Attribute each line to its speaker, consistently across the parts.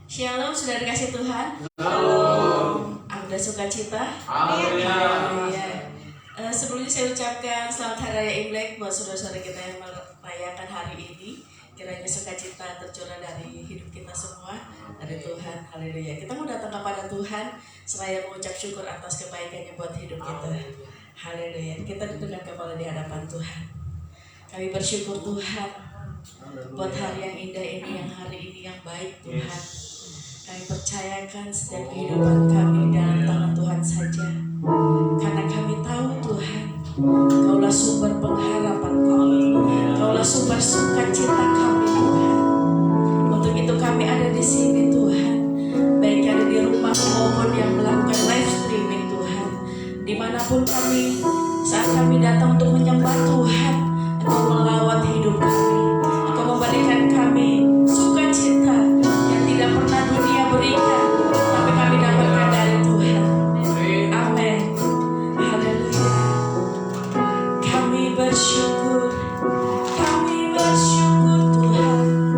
Speaker 1: Shalom, sudah dikasih Tuhan.
Speaker 2: Shalom.
Speaker 1: Ada sukacita.
Speaker 2: Haleluya.
Speaker 1: Sebelumnya saya ucapkan selamat Hari Raya Imlek buat saudara-saudara kita yang merayakan hari ini. Kiranya sukacita tercurah dari hidup kita semua, dari Tuhan. Haleluya. Kita mau datang kepada Tuhan seraya mengucap syukur atas kebaikannya buat hidup kita. Haleluya. Kita dengan kepala di hadapan Tuhan. Kami bersyukur Tuhan buat hari yang indah ini, yang hari ini yang baik Tuhan. Kami percayakan setiap kehidupan kami dalam tangan Tuhan saja. Karena kami tahu Tuhan, Kaulah sumber pengharapan kami, Kaulah sumber sukacita kami Tuhan. Untuk itu kami ada di sini Tuhan, baik ada di rumah maupun yang melakukan live streaming Tuhan. Dimanapun kami, saat kami datang untuk menyembah Tuhan, Engkau melawat hidup kami, Engkau memberikan kami sukacita yang tidak pernah dunia berikan, tapi kami dapatkan dari Tuhan. Amin. Haleluya. Kami bersyukur Tuhan.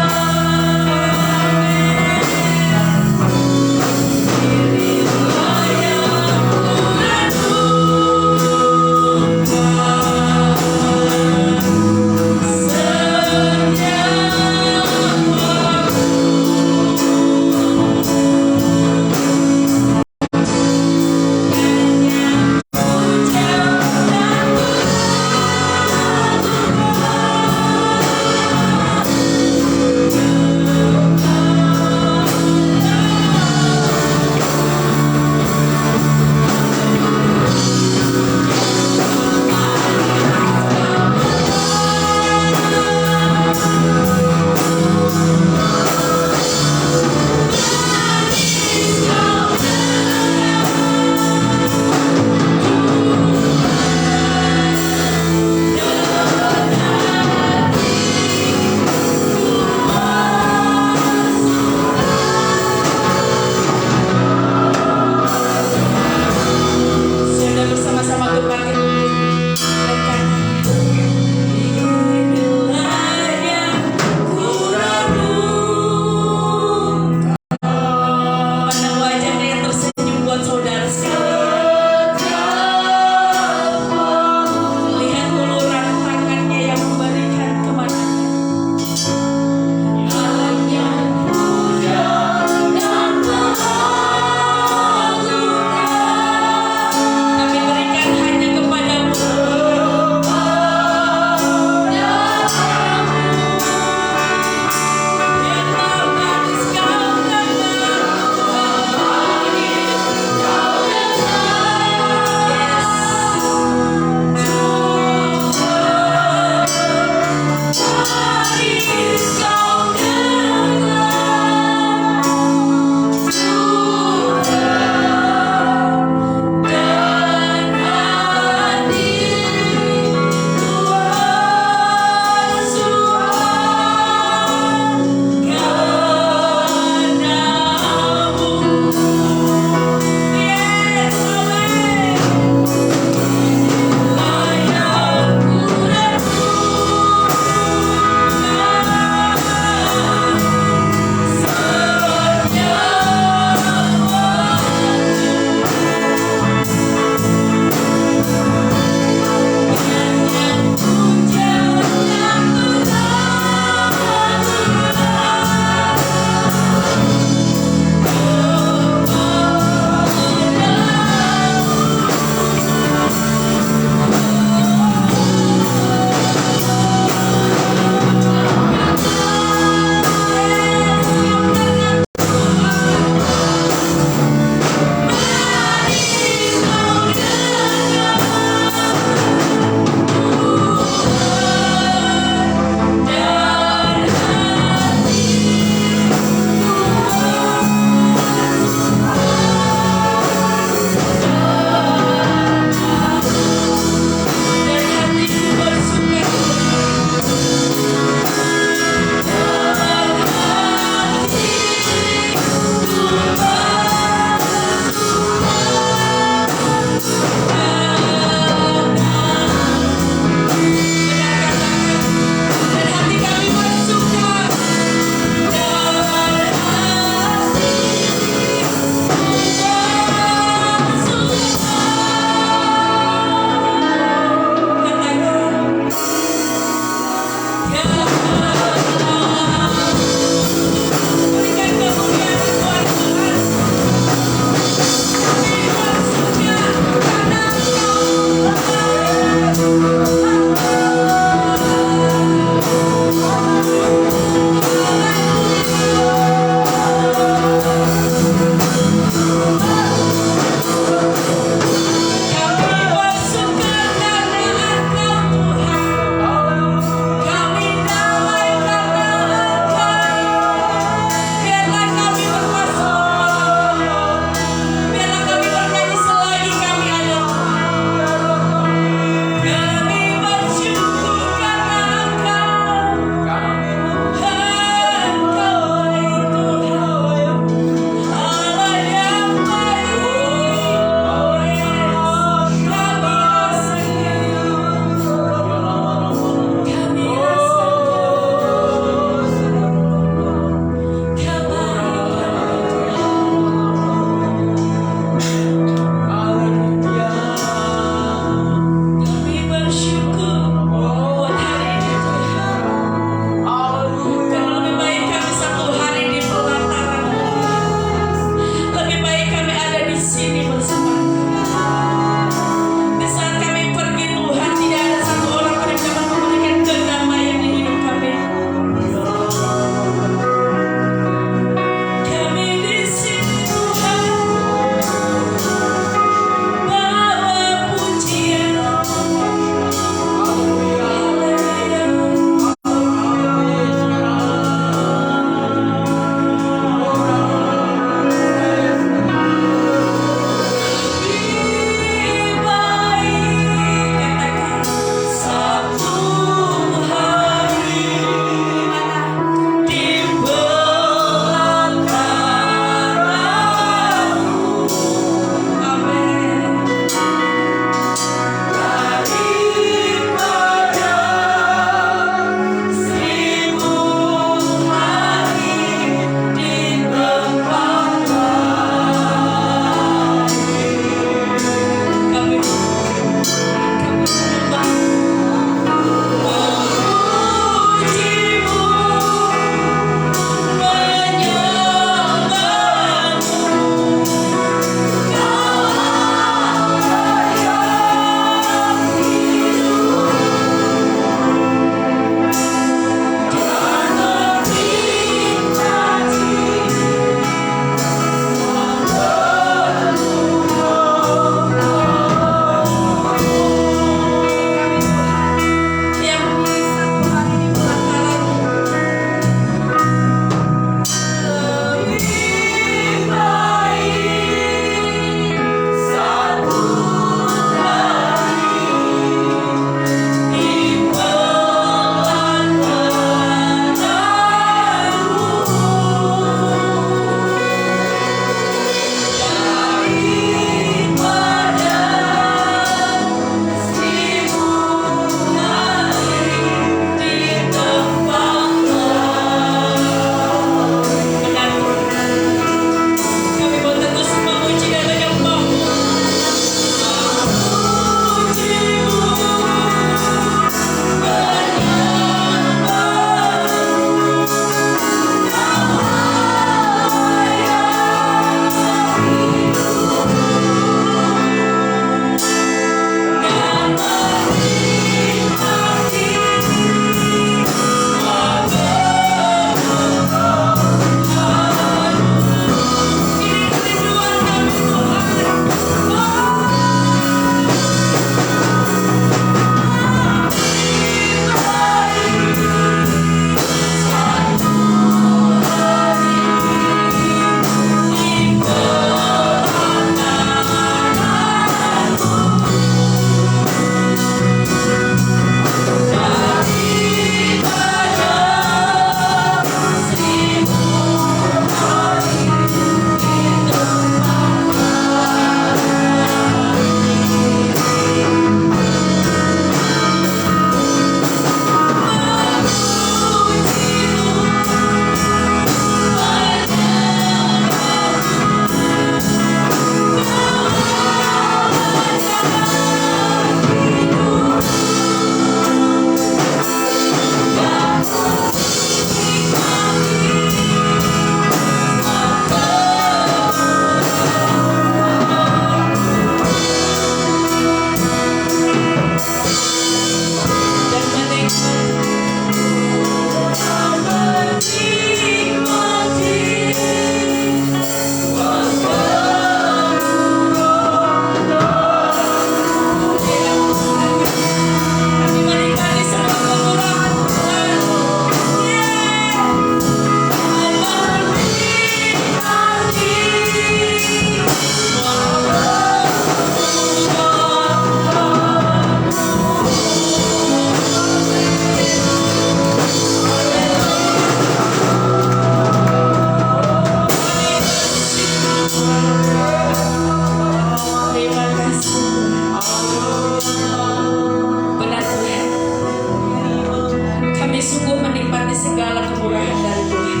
Speaker 1: sungguh menikmati segala kemurahan dari Tuhan,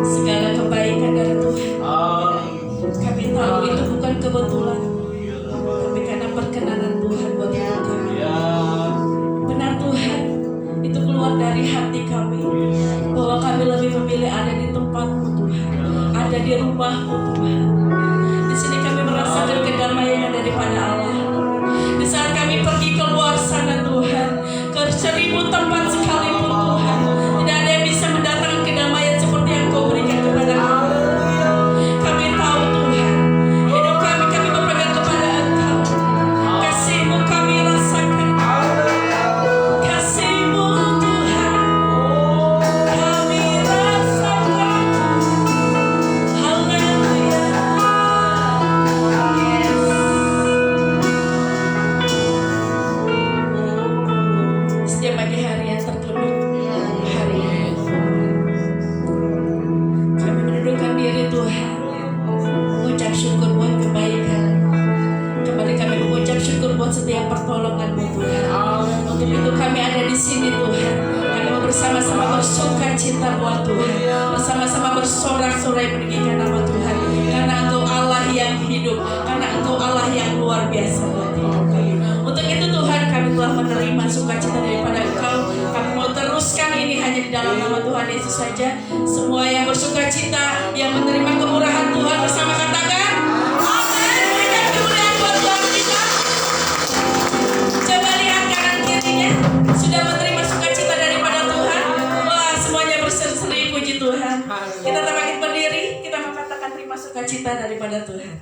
Speaker 1: segala kebaikan dari Tuhan. Kami tahu itu bukan kebetulan, tapi karena perkenanan Tuhan buat hidup kami. Benar Tuhan, itu keluar dari hati kami, bahwa kami lebih memilih ada di tempat-Mu Tuhan, ada di rumah-Mu Tuhan. Di sini kami merasakan kedamaian daripada Allah. Di saat kami pergi keluar sana Tuhan, ke 1000 tempat sekalipun Tuhan, tidak ada yang bisa mendatangkan kedamaian seperti yang Kau berikan kepada kami. Kami tahu Tuhan, hidup kami berpegang kepada Engkau. Kasih-Mu kami rasakan, kasih-Mu Tuhan kami rasakan. Haleluya. Setiap pagi hari yang tergeluk hari ini, kami mendudukkan diri Tuhan, mengucap syukur buat kebaikan. Kembali kami mengucap syukur buat setiap pertolongan-Mu Tuhan. Untuk itu kami ada di sini Tuhan. Kami mau bersama-sama bersuka cita buat Tuhan, bersama-sama bersorak-sorai meninggikan nama Tuhan. Karena Engkau Allah yang hidup, karena Engkau Allah yang luar biasa buat hidup kami. Untuk itu Tuhan, kami telah menerima sukacita daripada Engkau. Kami mau teruskan ini hanya di dalam nama Tuhan Yesus saja. Semua yang bersukacita, yang menerima kemurahan Tuhan bersama katakan amin. Berikan kemuliaan buat Tuhan kita. Coba lihat kanan kirinya, sudah menerima sukacita daripada Tuhan. Wah, semuanya berseri-seri puji Tuhan. Kita bangkit berdiri, kita mengatakan terima sukacita daripada Tuhan.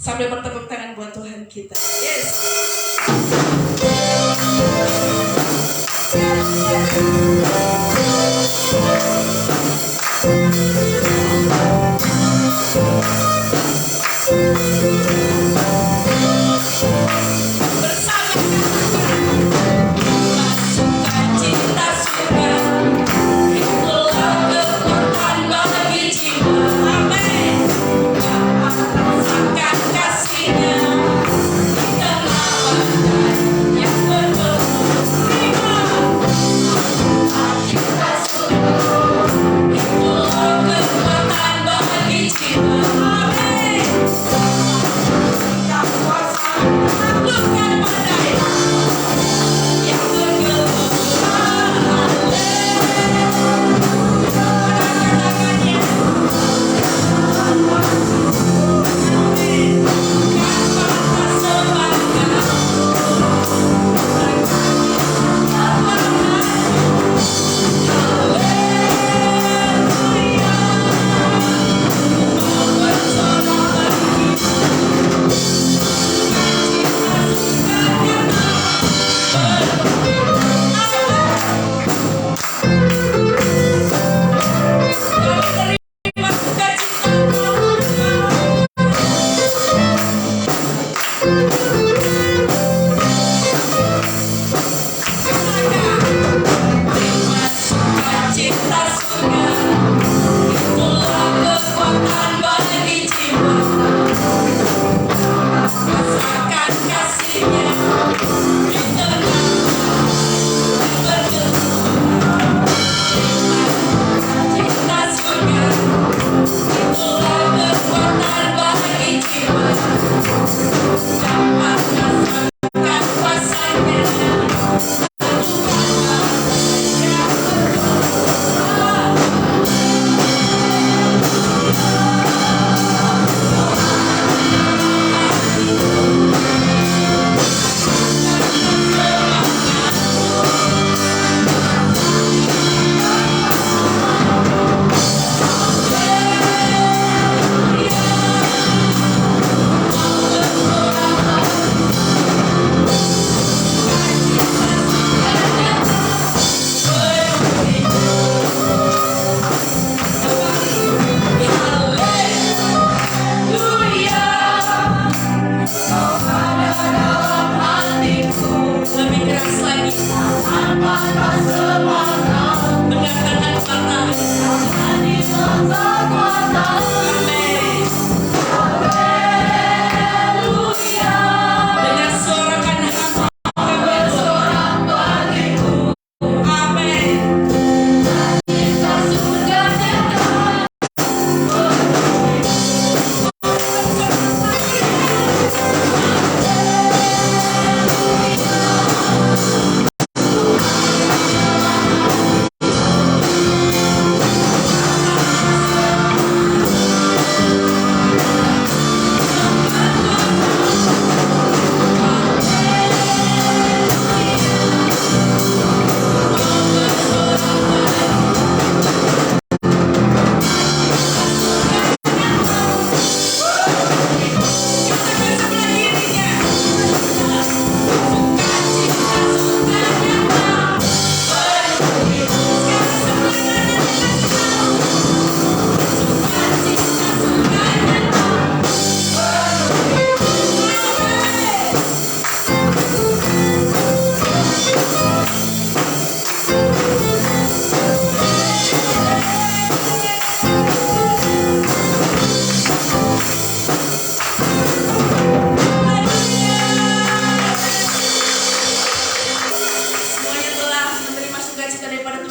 Speaker 1: Sambil bertepuk tangan buat Tuhan kita. Yes. Bersama sukacita surga, itulah kekuatan bagi jiwa. Amin. Rasakan kasih-Nya, kita lawan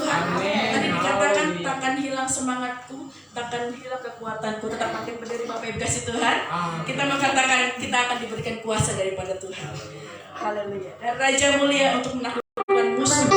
Speaker 1: Tuhan.
Speaker 2: Amin.
Speaker 1: Tadi dikatakan
Speaker 2: Haleluya.
Speaker 1: takkan hilang semangatku, takkan hilang kekuatanku, tetap makin berdiri Bapak Ibu kasih Tuhan.
Speaker 2: Amin.
Speaker 1: Kita mengatakan kita akan diberikan kuasa daripada Tuhan. Haleluya. Dan Raja mulia untuk menaklukkan musuh.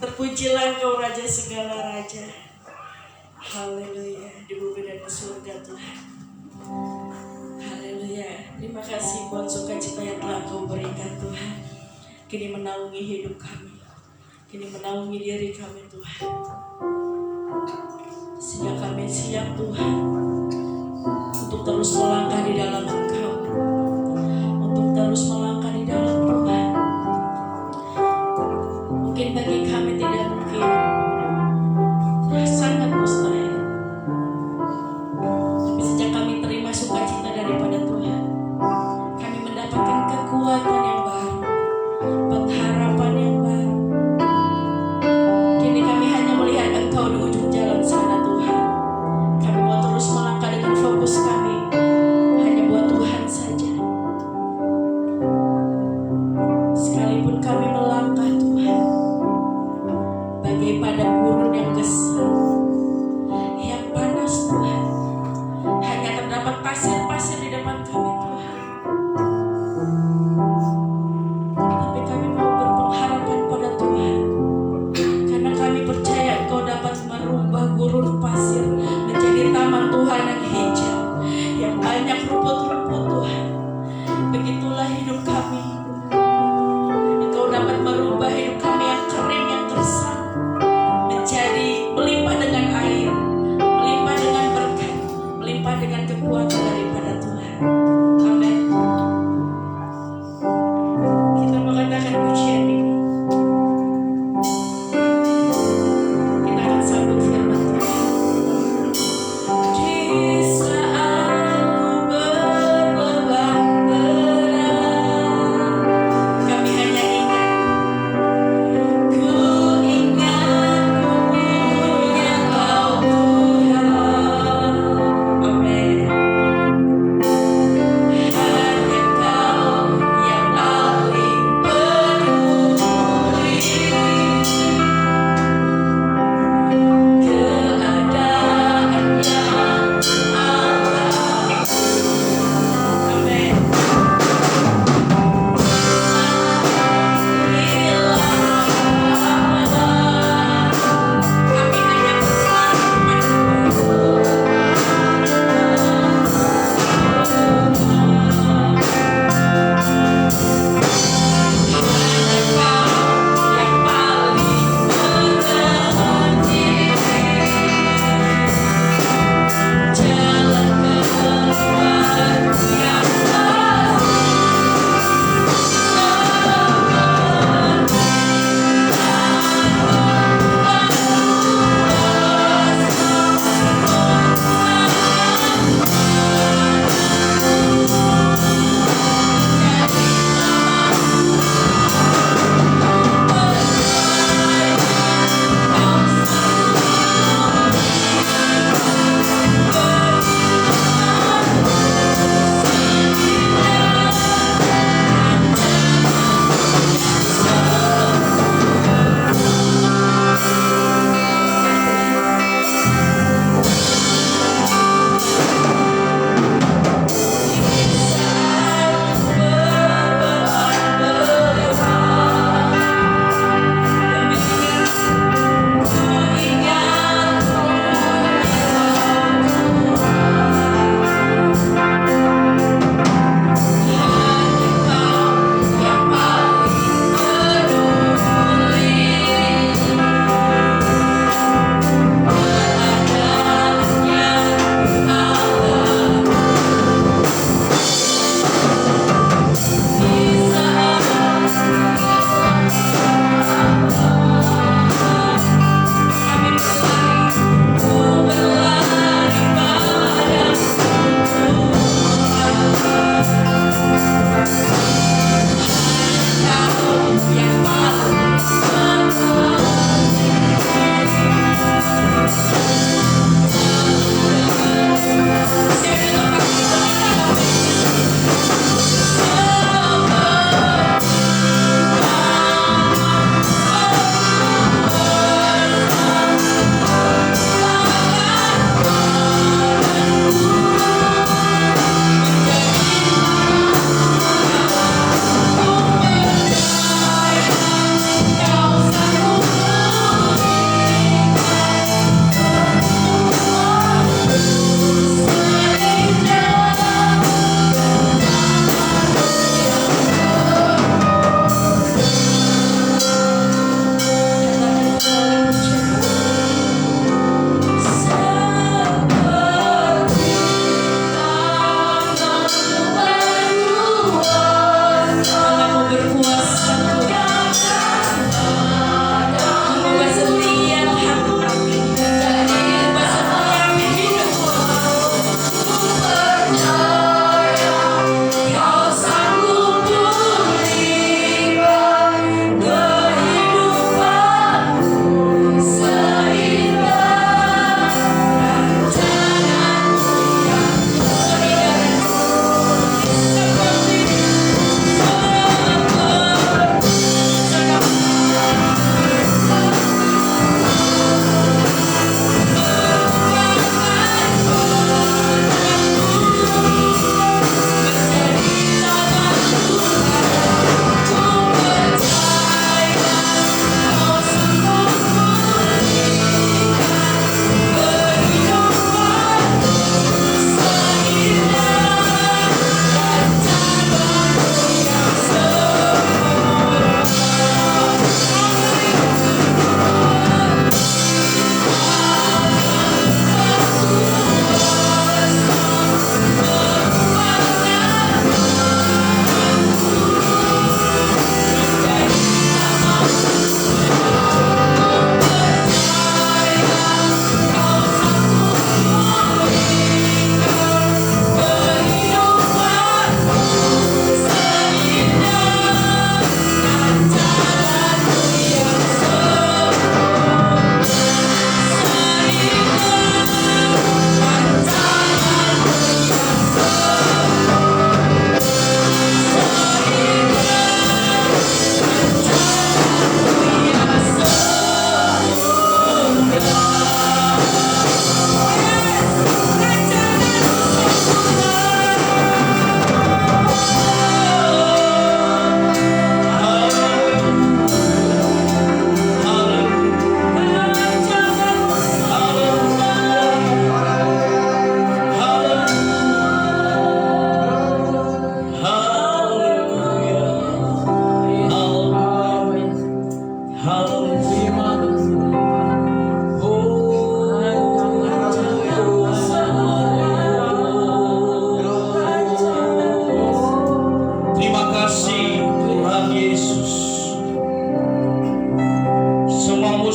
Speaker 1: Terpujilah Engkau Raja segala raja. Haleluya. Di bumi dan di surga Tuhan. Haleluya. Terima kasih buat sukacita yang telah Engkau berikan Tuhan. Kini menaungi hidup kami. Kini menaungi diri kami Tuhan. Sehingga kami siap Tuhan untuk terus melangkah di dalam Engkau. Untuk terus melangkah di dalam Tuhan. Mungkin bagi kami tidak mungkin, sangat mustahil. Tapi sejak kami terima sukacita daripada Tuhan, kami mendapatkan kekuatan yang baru, pengharapan yang baru. Kini kami hanya melihat Engkau di ujung jalan sana Tuhan. Kami mau terus melangkah dengan fokus kami hanya buat Tuhan saja. Sekalipun kami melangkah Tuhan, bagai padang gurun yang gersang, yang panas Tuhan, hanya terdapat pasir-pasir di depan kami Tuhan. Tapi kami mau berpengharapan pada Tuhan, karena kami percaya Engkau dapat merubah gurun pasir menjadi taman Tuhan yang hijau, yang banyak rumput-rumput Tuhan. Begitulah hidup kami. Engkau dapat merubah hidup kami yang kering, yang gersang, menjadi melimpah dengan air, melimpah dengan berkat, melimpah dengan kekuatan daripada Tuhan.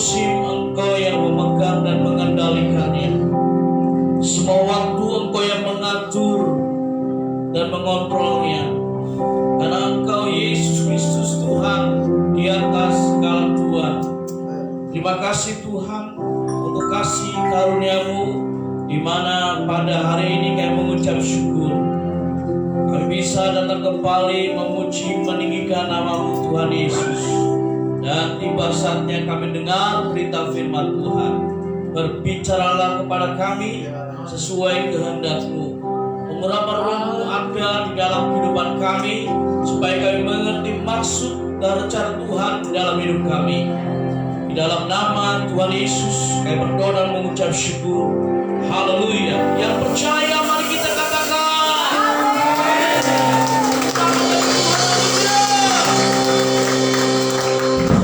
Speaker 2: musim Engkau yang memegang dan mengendalikannya. Semua waktu Engkau yang mengatur dan mengontrolnya. Karena Engkau Yesus Kristus Tuhan di atas segala Tuhan. Terima kasih Tuhan untuk kasih karunia-Mu, di mana pada hari ini kami mengucap syukur. Kami bisa datang kembali memuji meninggikan nama-Mu Tuhan Yesus. Dan tiba saatnya kami dengar berita firman Tuhan. Berbicaralah kepada kami sesuai kehendak-Mu. Urapan Roh-Mu ada di dalam kehidupan kami, supaya kami mengerti maksud dan rencana Tuhan di dalam hidup kami. Di dalam nama Tuhan Yesus kami berdoa dan mengucap syukur. Haleluya. Yang percaya mari kita katakan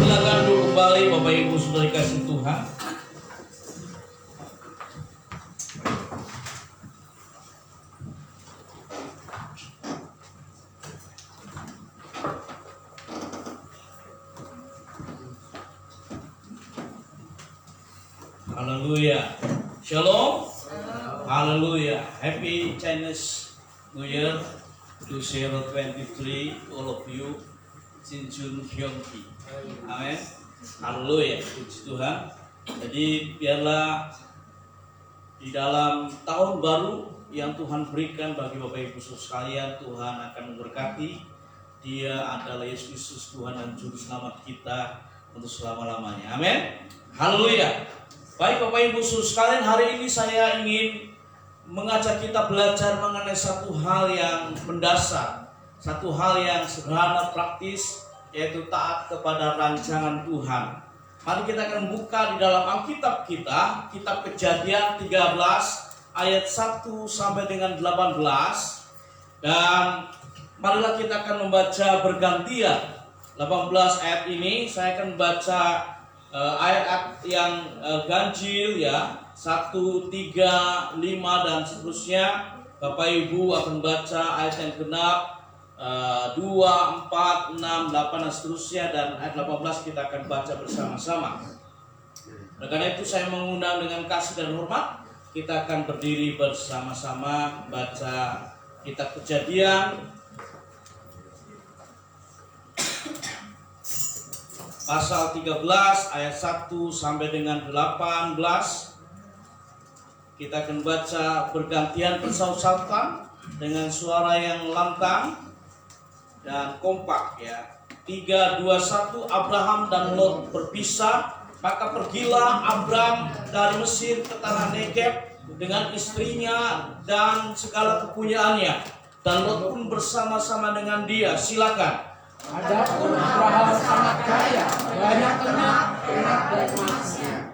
Speaker 2: silakan duduk kembali Bapak Ibu Saudara kasih Tuhan. Haleluya. Shalom. Haleluya. Happy Chinese New Year 2023 all of you. Jinjun Hyongki. Amin. Haleluya. Puji Tuhan. Jadi biarlah di dalam tahun baru yang Tuhan berikan bagi Bapak Ibu sekalian, Tuhan akan memberkati. Dia adalah Yesus Kristus Tuhan dan Juru Selamat kita untuk selama-lamanya. Amin. Haleluya. Baik Bapak Ibu sekalian, hari ini saya ingin mengajak kita belajar mengenai satu hal yang mendasar, satu hal yang sederhana praktis, yaitu taat kepada rancangan Tuhan. Mari kita akan buka di dalam Alkitab kita, Kitab Kejadian 13 ayat 1 sampai dengan 18. Dan marilah kita akan membaca bergantian 18 ayat ini. Saya akan membaca ayat yang ganjil ya, 1, 3, 5 dan seterusnya. Bapak Ibu akan baca ayat yang genap 2, 4, 6, 8 dan seterusnya. Dan ayat 18 kita akan baca bersama-sama. Oleh karena itu saya mengundang dengan kasih dan hormat, kita akan berdiri bersama-sama baca Kitab Kejadian pasal 13 ayat 1 sampai dengan 18. Kita akan baca bergantian bersaut-sautan dengan suara yang lantang dan kompak ya. 3, 2, 1. Abraham dan Lot berpisah. Maka pergilah Abraham dari Mesir ke tanah Negeb dengan istrinya dan segala kepunyaannya. Dan Lot pun bersama-sama dengan dia. Silakan.
Speaker 3: Adapun Abraham sangat kaya, banyak ternak dan emasnya.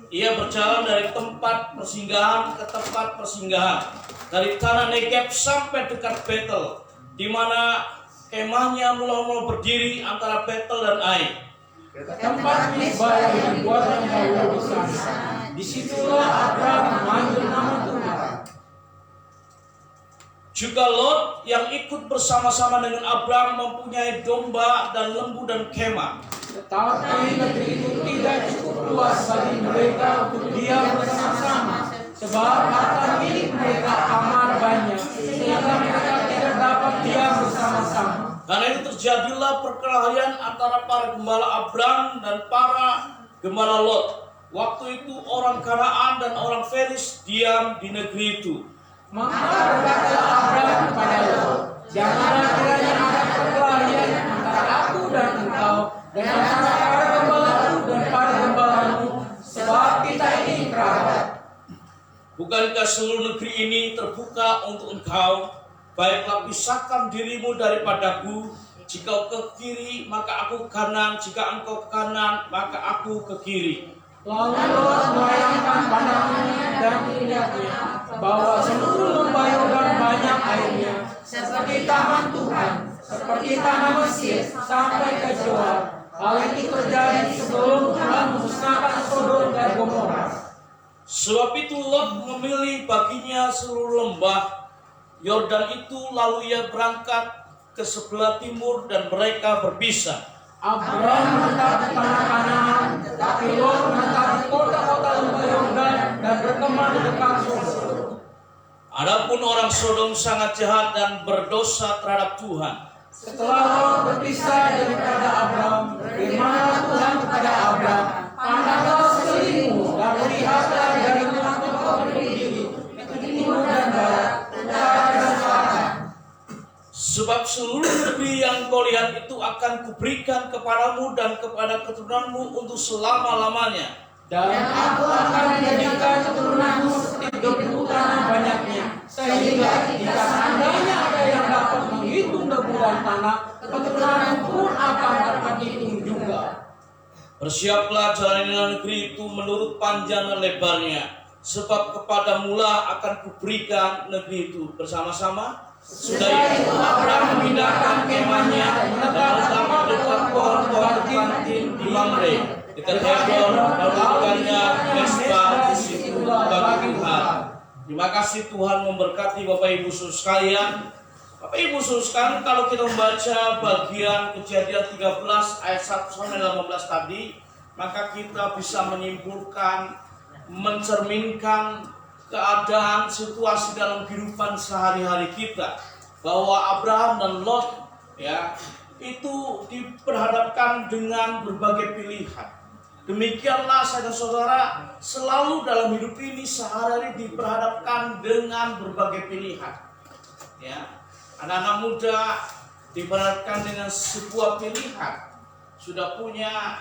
Speaker 2: Ia berjalan dari tempat persinggahan ke tempat persinggahan, dari tanah Negeb sampai dekat Betel, di mana kemahnya mula-mula berdiri antara Betel dan Ai.
Speaker 3: Tempat misbah yang dibuat dahulu di sana. Disitulah Abraham memanggil nama Tuhan.
Speaker 2: Juga Lot yang ikut bersama-sama dengan Abraham mempunyai domba dan lembu dan kemah.
Speaker 3: Tetapi negeri itu tidak cukup luas bagi mereka untuk diam bersama-sama, sebab harta milik mereka amat banyak, sehingga mereka tidak dapat diam bersama-sama.
Speaker 2: Karena itu terjadilah perkelahian antara para gembala Abraham dan para gembala Lot. Waktu itu orang Kanaan dan orang Feris diam di negeri itu.
Speaker 3: Maka berkatalah Abraham kepada Lot, janganlah kiranya ada perkelahian antara aku dan engkau, dan antara para gembalaku dan para gembalamu, sebab kita ini kerabat.
Speaker 2: Bukankah seluruh negeri ini terbuka untuk engkau? Baiklah pisahkan dirimu daripadaku. Jika ke kiri maka aku ke kanan, jika engkau ke kanan maka aku ke kiri.
Speaker 3: Lalu Lot melayangkan pandangannya dan melihatnya bahwa seluruh lembah Yordan banyak airnya, seperti taman Tuhan, seperti tanah Mesir sampai ke Zoar. Hal ini terjadi sebelum Tuhan memusnahkan Sodom dan Gomora.
Speaker 2: Sebab itu Lot memilih baginya seluruh lembah Yordan itu, lalu ia berangkat ke sebelah timur dan mereka berpisah.
Speaker 3: Abraham menetap di tanah Kanaan, tapi Lot menetap di kota-kota lembah Yordan dan berteman dekat Sodom.
Speaker 2: Adapun orang Sodom sangat jahat dan berdosa terhadap Tuhan.
Speaker 3: Setelah Lot berpisah daripada Abraham, firman Tuhan kepada Abraham, pandanglah sekelilingmu dan lihatlah dari mana engkau berdiri, ke timur dan barat, utara dan selatan.
Speaker 2: Sebab seluruh negeri yang kau lihat itu akan kuberikan kepadamu dan kepada keturunanmu untuk selama-lamanya.
Speaker 3: Dan aku akan menjadikan keturunanmu seperti debu tanah banyaknya, sehingga jika seandainya ada yang dapat menghitung debu dan tanah, keturunanmu pun akan terhitung juga.
Speaker 2: Bersiaplah jalanilah negeri itu menurut panjang dan lebarnya, sebab kepadamulah akan kuberikan negeri itu bersama-sama. Sudah itu Abraham memindahkan kemahnya dan menetap di dekat pohon-pohon kantin di Mamre, dekat Hebron, dan melakukannya Mesbah di situ bagi Tuhan. Terima kasih Tuhan memberkati Bapak Ibu saudara sekalian. Bapak Ibu saudara sekalian, kalau kita membaca bagian Kejadian 13 ayat 1 sampai 18 tadi, maka kita bisa menyimpulkan, mencerminkan keadaan situasi dalam kehidupan sehari-hari kita, bahwa Abraham dan Lot ya itu diperhadapkan dengan berbagai pilihan. Demikianlah saya dan saudara selalu dalam hidup ini sehari-hari diperhadapkan dengan berbagai pilihan. Ya, anak-anak muda diperhadapkan dengan sebuah pilihan. Sudah punya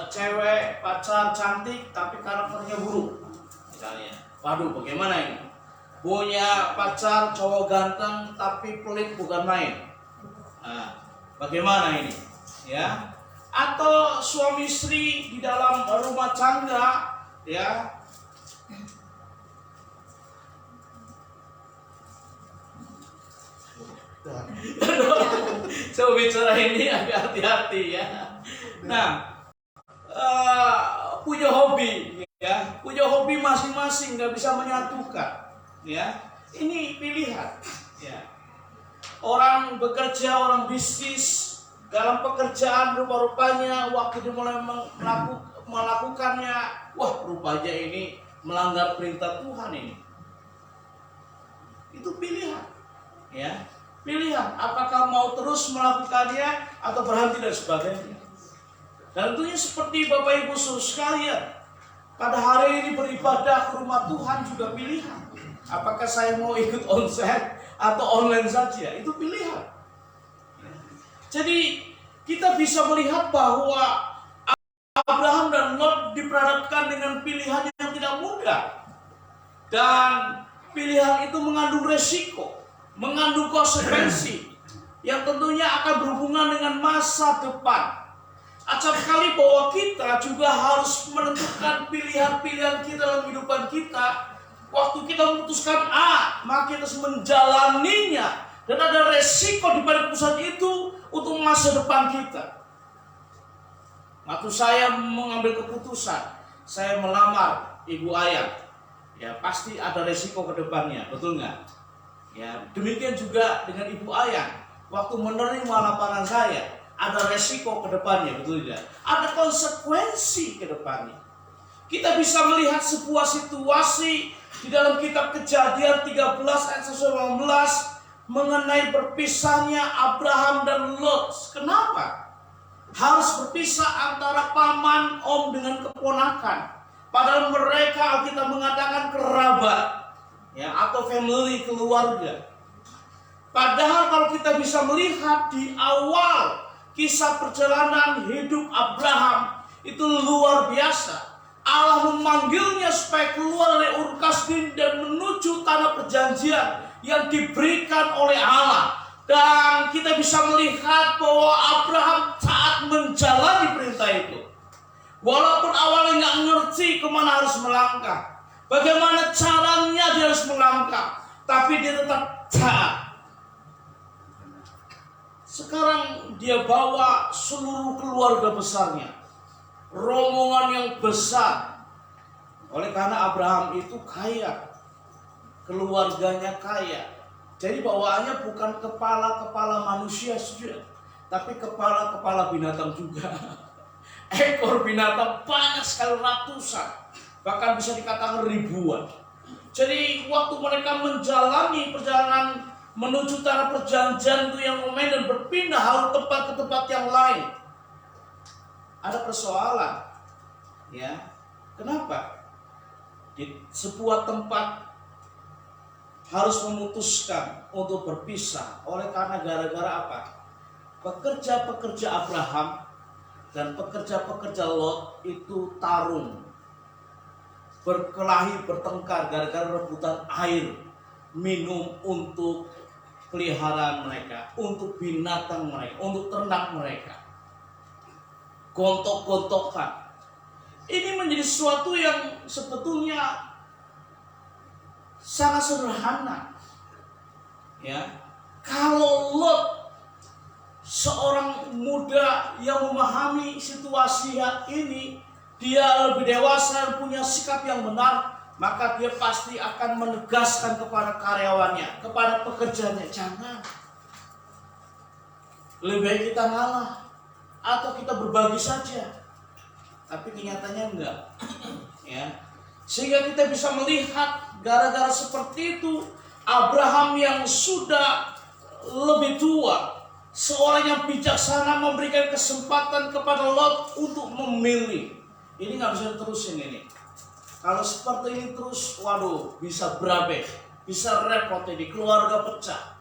Speaker 2: cewek pacar cantik tapi karakternya buruk, misalnya. Waduh, bagaimana ini? Punya pacar cowok ganteng tapi pelit bukan main. Nah, bagaimana ini? Ya. Atau suami istri di dalam rumah tangga, ya. Saya bicara ini agak hati-hati ya. Nah, punya hobi. Ya, punya hobi masing-masing, nggak bisa menyatukan. Ya, ini pilihan. Ya, orang bekerja, orang bisnis dalam pekerjaan rupa-rupanya waktu dia mulai melakukannya, wah rupanya ini melanggar perintah Tuhan ini. Itu pilihan. Ya, pilihan. Apakah mau terus melakukannya atau berhenti dan sebagainya. Dan tentunya seperti Bapak Ibu saudara sekalian, pada hari ini beribadah ke rumah Tuhan juga pilihan. Apakah saya mau ikut onsite atau online saja? Itu pilihan. Jadi kita bisa melihat bahwa Abraham dan Lot diperhadapkan dengan pilihan yang tidak mudah. Dan pilihan itu mengandung resiko, mengandung konsekuensi yang tentunya akan berhubungan dengan masa depan. Acap kali bahwa kita juga harus menentukan pilihan-pilihan kita dalam kehidupan kita. Waktu kita memutuskan A, maka kita harus menjalaninya. Dan ada resiko di balik keputusan itu untuk masa depan kita. Waktu saya mengambil keputusan, saya melamar ibu ayah, ya pasti ada resiko ke depannya, betul nggak? Ya, demikian juga dengan ibu ayah. Waktu menerima lamaran saya, ada resiko ke depannya, betul tidak? Ada konsekuensi ke depannya. Kita bisa melihat sebuah situasi di dalam kitab Kejadian 13 ayat 19 mengenai berpisahnya Abraham dan Lot. Kenapa? Harus berpisah antara paman, om dengan keponakan. Padahal mereka kita mengatakan kerabat, ya, atau family, keluarga. Padahal kalau kita bisa melihat di awal kisah perjalanan hidup Abraham itu luar biasa. Allah memanggilnya supaya keluar dari Ur Kasdim dan menuju tanah perjanjian yang diberikan oleh Allah. Dan kita bisa melihat bahwa Abraham taat menjalani perintah itu. Walaupun awalnya nggak ngerti kemana harus melangkah, bagaimana caranya dia harus melangkah, tapi dia tetap taat. Sekarang dia bawa seluruh keluarga besarnya, rombongan yang besar. Oleh karena Abraham itu kaya, keluarganya kaya. Jadi bawaannya bukan kepala-kepala manusia saja, tapi kepala-kepala binatang juga. Ekor binatang banyak sekali, ratusan, bahkan bisa dikatakan ribuan. Jadi waktu mereka menjalani perjalanan menuju tanah perjanjian itu yang momen dan berpindah dari tempat ke tempat yang lain, ada persoalan. Ya, kenapa? Di sebuah tempat harus memutuskan untuk berpisah oleh karena gara-gara apa? Pekerja-pekerja Abraham dan pekerja-pekerja Lot itu tarung, berkelahi, bertengkar gara-gara rebutan air minum untuk peliharaan mereka, untuk binatang mereka, untuk ternak mereka. Gontok-gontokan. Ini menjadi sesuatu yang sebetulnya sangat sederhana. Ya, kalau Lot, seorang muda yang memahami situasi ini, dia lebih dewasa dan punya sikap yang benar, maka dia pasti akan menegaskan kepada karyawannya, kepada pekerjanya, jangan. Lebih baik kita ngalah atau kita berbagi saja. Tapi kenyataannya enggak. Ya. Sehingga kita bisa melihat gara-gara seperti itu, Abraham yang sudah lebih tua, seorang yang bijaksana, memberikan kesempatan kepada Lot untuk memilih. Ini nggak bisa diterusin ini. Kalau seperti ini terus, waduh, bisa berabe, bisa repot ini, keluarga pecah.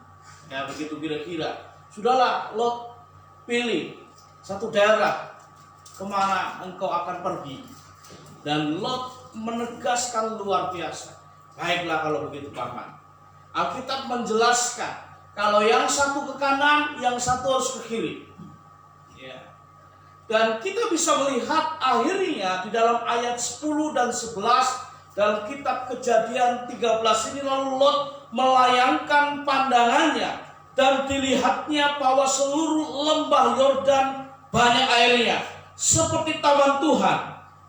Speaker 2: Ya begitu kira-kira. Sudahlah, Lot pilih satu daerah kemana engkau akan pergi. Dan Lot menegaskan luar biasa. Baiklah kalau begitu paman. Alkitab menjelaskan kalau yang satu ke kanan, yang satu harus ke kiri. Ya. Dan kita bisa melihat akhirnya di dalam ayat 10 dan 11 dalam kitab Kejadian 13 ini, lalu Lot melayangkan pandangannya dan dilihatnya bahwa seluruh lembah Yordan banyak airnya, seperti taman Tuhan,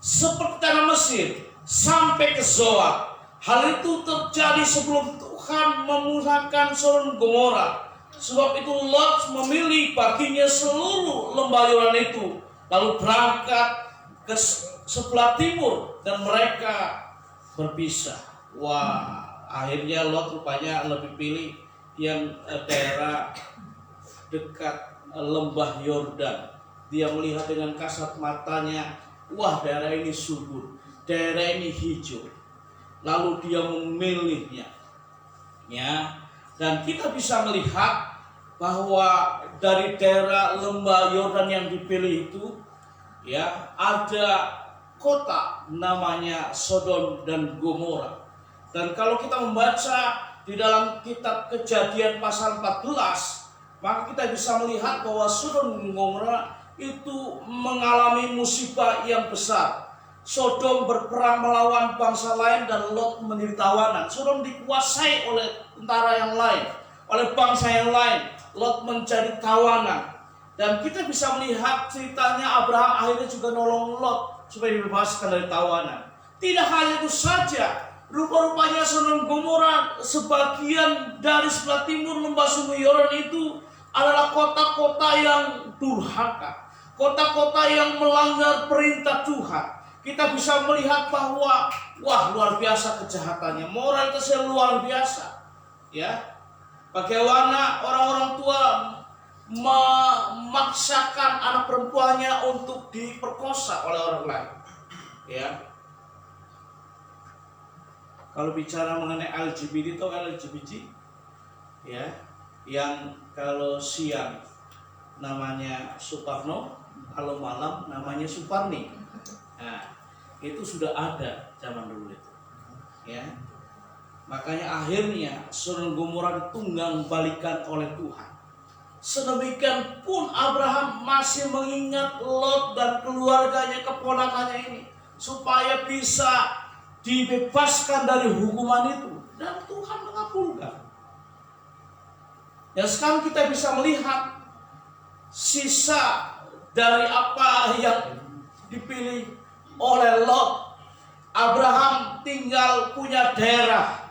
Speaker 2: seperti tanah Mesir, sampai ke Zoar. Hal itu terjadi sebelum Tuhan memusnahkan Sodom Gomora. Sebab itu Lot memilih baginya seluruh lembah Yordan itu, lalu berangkat ke sebelah timur dan mereka berpisah. Wah, akhirnya Lot rupanya lebih pilih yang daerah dekat lembah Yordan. Dia melihat dengan kasat matanya, wah daerah ini subur, daerah ini hijau. Lalu dia memilihnya. Ya, dan kita bisa melihat bahwa dari daerah lembah Yordan yang dipilih itu, ya, ada kota namanya Sodom dan Gomora. Dan kalau kita membaca di dalam kitab Kejadian pasal 14, maka kita bisa melihat bahwa Sodom dan Gomora itu mengalami musibah yang besar. Sodom berperang melawan bangsa lain dan Lot menjadi tawanan. Sodom dikuasai oleh tentara yang lain, oleh bangsa yang lain. Lot menjadi tawanan. Dan kita bisa melihat ceritanya Abraham akhirnya juga nolong Lot supaya dibebaskan dari tawanan. Tidak hanya itu saja, rupa-rupanya Sodom Gomora, sebagian dari sebelah timur lembah Sungai Yordan itu adalah kota-kota yang durhaka, kota-kota yang melanggar perintah Tuhan. Kita bisa melihat bahwa wah luar biasa kejahatannya, moralitasnya luar biasa. Ya, bagaimana orang-orang tua memaksakan anak perempuannya untuk diperkosa oleh orang lain. Ya, kalau bicara mengenai LGBT atau LGBT, ya, yang kalau siang namanya Suparno, kalau malam namanya Suparni. Nah, itu sudah ada zaman dulu itu. Ya. Makanya akhirnya Sodom Gomora ditunggang balikan oleh Tuhan. Sedemikian pun Abraham masih mengingat Lot dan keluarganya, keponakannya ini, supaya bisa dibebaskan dari hukuman itu, dan Tuhan mengabulkan. Ya, sekarang kita bisa melihat sisa dari apa yang dipilih oleh Lot. Abraham tinggal punya daerah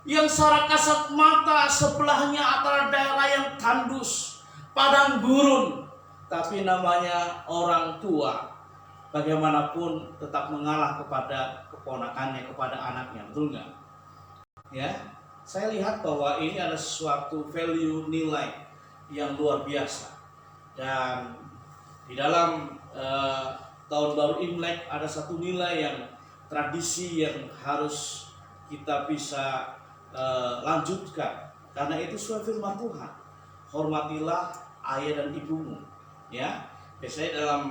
Speaker 2: yang secara kasat mata sebelahnya antara daerah yang tandus, padang gurun, tapi namanya orang tua bagaimanapun tetap mengalah kepada keponakannya, kepada anaknya, betul nggak? Ya, saya lihat bahwa ini ada sesuatu value, nilai yang luar biasa. Dan di dalam tahun baru Imlek ada satu nilai yang tradisi yang harus kita bisa lanjutkan, karena itu sesuai firman Tuhan. Hormatilah ayah dan ibumu. Ya, biasanya dalam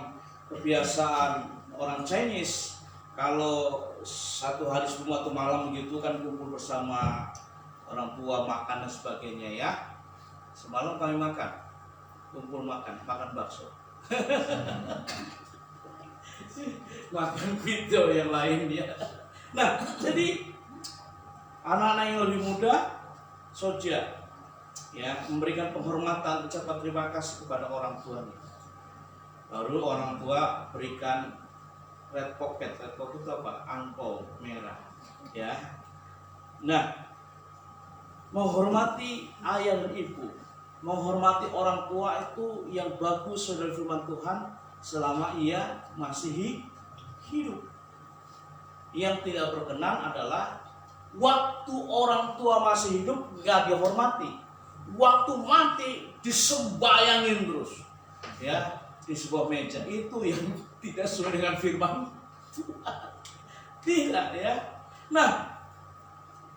Speaker 2: kebiasaan orang Chinese, kalau satu hari sebelum atau malam begitu kan kumpul bersama orang tua, makan dan sebagainya ya. Semalam kami makan, kumpul makan bakso. Makan video yang lainnya. Nah, jadi anak-anak yang lebih muda, soja, ya, memberikan penghormatan, ucapan terima kasih kepada orang tuanya. Baru orang tua berikan red pocket itu apa? Angpau merah, ya. Nah, menghormati ayah dan ibu, menghormati orang tua itu yang bagus dari firman Tuhan selama ia masih hidup. Yang tidak berkenan adalah waktu orang tua masih hidup nggak dihormati, waktu mati disembayangin terus, ya, di sebuah meja. Itu yang tidak sesuai dengan firman Tuhan. Tidak, ya. Nah,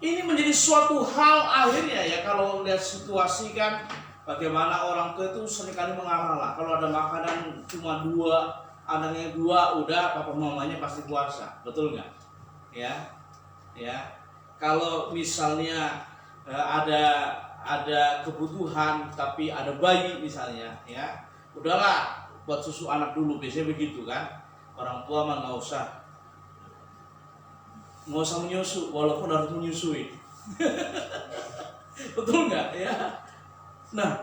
Speaker 2: ini menjadi suatu hal akhirnya ya, kalau lihat situasi kan bagaimana orang tua itu seringkali mengalah. Kalau ada makanan cuma 2, anaknya 2, udah papa mamanya pasti puasa, betul nggak? Ya, ya. Kalau misalnya ada kebutuhan tapi ada bayi misalnya, ya, udahlah buat susu anak dulu, biasanya begitu kan. Orang tua mah nggak usah menyusu, walaupun harus menyusui. Betul nggak ya? Nah,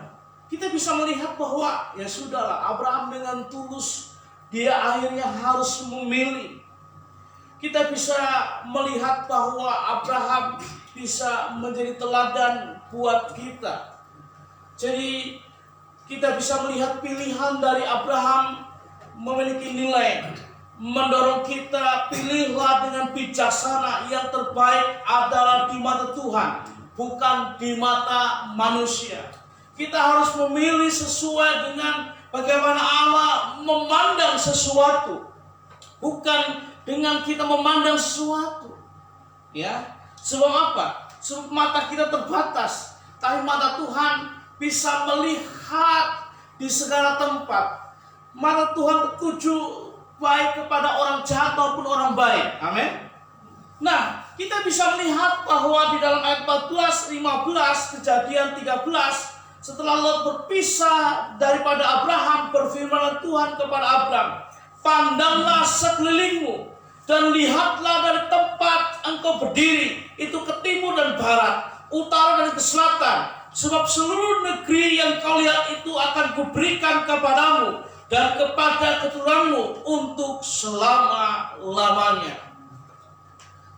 Speaker 2: kita bisa melihat bahwa ya sudahlah, Abraham dengan tulus dia akhirnya harus memilih. Kita bisa melihat bahwa Abraham bisa menjadi teladan buat kita. Jadi kita bisa melihat pilihan dari Abraham memiliki nilai, mendorong kita, pilihlah dengan bijaksana. Yang terbaik adalah di mata Tuhan, bukan di mata manusia. Kita harus memilih sesuai dengan bagaimana Allah memandang sesuatu, bukan dengan kita memandang sesuatu. Ya, sebab apa? Sebab mata kita terbatas, tapi mata Tuhan bisa melihat di segala tempat. Mata Tuhan tertuju baik kepada orang jahat maupun orang baik. Amin. Nah, kita bisa melihat bahwa di dalam ayat 14, 15, Kejadian 13, setelah Lot berpisah daripada Abraham, berfirmanlah Tuhan kepada Abraham, pandanglah sekelilingmu dan lihatlah dari tempat engkau berdiri itu ke timur dan barat, utara dan ke selatan, sebab seluruh negeri yang kau lihat itu akan kuberikan kepadamu dan kepada keturunanmu untuk selama-lamanya.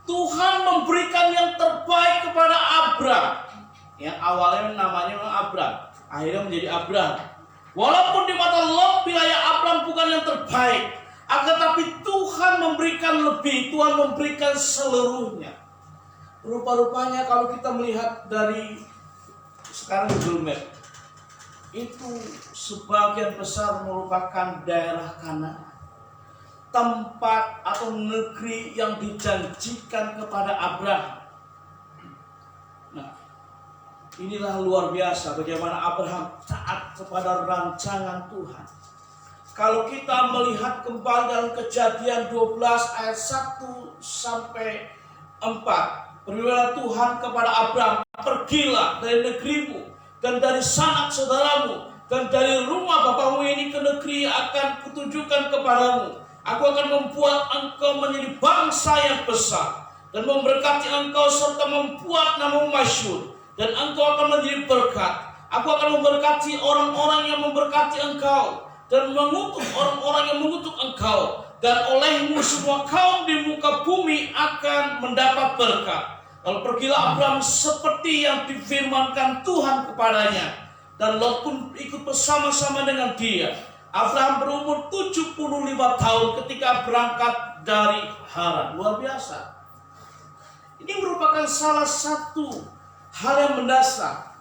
Speaker 2: Tuhan memberikan yang terbaik kepada Abraham. Yang awalnya namanya Abraham, akhirnya menjadi Abraham. Walaupun di mata Lot wilayah Abraham bukan yang terbaik, akan tapi Tuhan memberikan lebih, Tuhan memberikan seluruhnya. Rupa-rupanya kalau kita melihat dari sekarang Google Map, itu sebagian besar merupakan daerah Kanaan, tempat atau negeri yang dijanjikan kepada Abraham. Nah, inilah luar biasa bagaimana Abraham taat kepada rancangan Tuhan. Kalau kita melihat kembali dalam Kejadian 12 ayat 1 sampai 4, berfirman Tuhan kepada Abraham, pergilah dari negerimu dan dari sanak saudaramu dan dari rumah bapamu ini ke negeri yang akan kutunjukkan kepadamu. Aku akan membuat engkau menjadi bangsa yang besar dan memberkati engkau serta membuat namamu masyhur, dan engkau akan menjadi berkat. Aku akan memberkati orang-orang yang memberkati engkau dan mengutuk orang-orang yang mengutuk engkau, dan olehmu semua kaum di muka bumi akan mendapat berkat. Lalu pergilah Abraham seperti yang difirmankan Tuhan kepadanya, dan Lot pun ikut bersama-sama dengan dia. Abraham berumur 75 tahun ketika berangkat dari Haran. Luar biasa. Ini merupakan salah satu hal yang mendasar.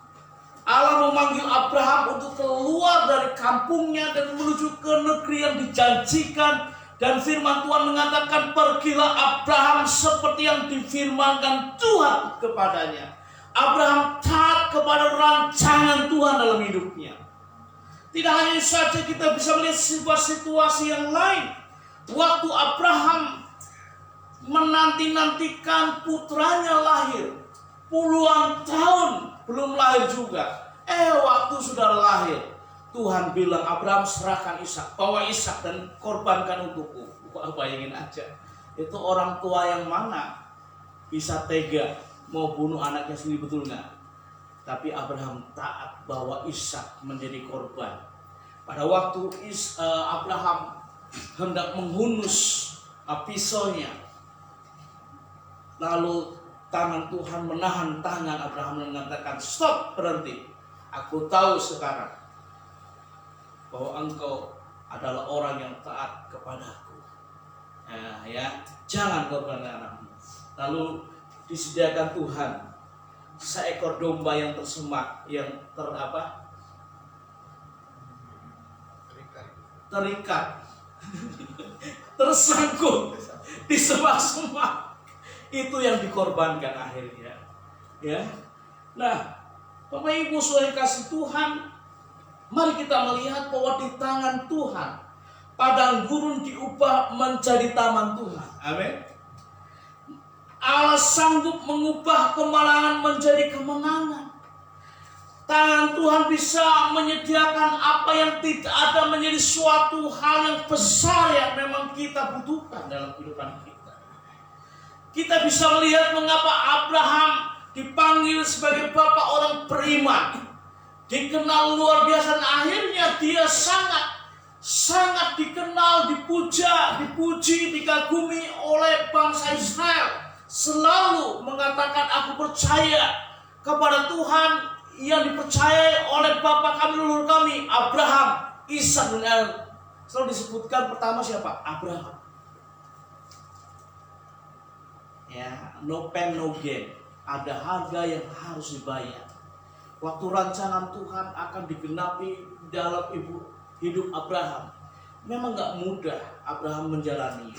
Speaker 2: Allah memanggil Abraham untuk keluar dari kampungnya dan menuju ke negeri yang dijanjikan. Dan firman Tuhan mengatakan, pergilah Abraham seperti yang difirmankan Tuhan kepadanya. Abraham taat kepada rancangan Tuhan dalam hidupnya. Tidak hanya saja, kita bisa melihat sebuah situasi yang lain. Waktu Abraham menanti-nantikan putranya lahir, puluhan tahun belum lahir juga. Waktu sudah lahir, Tuhan bilang, Abraham serahkan Ishak, bawa Ishak dan korbankan untukku. Bayangin aja, itu orang tua yang mana bisa tega mau bunuh anaknya sendiri, betul nggak? Tapi Abraham taat bawa Ishak menjadi korban. Pada waktu Abraham hendak menghunus pisaunya, lalu tangan Tuhan menahan tangan Abraham dan mengatakan, stop, berhenti. Aku tahu sekarang bahwa engkau adalah orang yang taat kepadaku. Nah, ya, jangan korbankan anakmu. Lalu disediakan Tuhan seekor domba yang tersemak, yang terikat, tersangkut di semak-semak. Itu yang dikorbankan akhirnya. Ya, nah, Bapak Ibu saudara kasih Tuhan, mari kita melihat bahwa di tangan Tuhan padang gurun diubah menjadi taman Tuhan. Amin. Allah sanggup mengubah kemarahan menjadi kemenangan. Tangan Tuhan bisa menyediakan apa yang tidak ada menjadi suatu hal yang besar yang memang kita butuhkan dalam kehidupan kita. Kita bisa melihat mengapa Abraham dipanggil sebagai bapak orang beriman, dikenal luar biasa, dan akhirnya dia sangat dikenal, dipuji, dikagumi oleh bangsa Israel. Selalu mengatakan, aku percaya kepada Tuhan yang dipercayai oleh bapak kami, leluhur kami, Abraham, Ishak dan Yakub. Selalu disebutkan pertama siapa? Abraham. Ya, no pain no gain. Ada harga yang harus dibayar. Waktu rancangan Tuhan akan digenapi dalam hidup Abraham, memang gak mudah Abraham menjalani,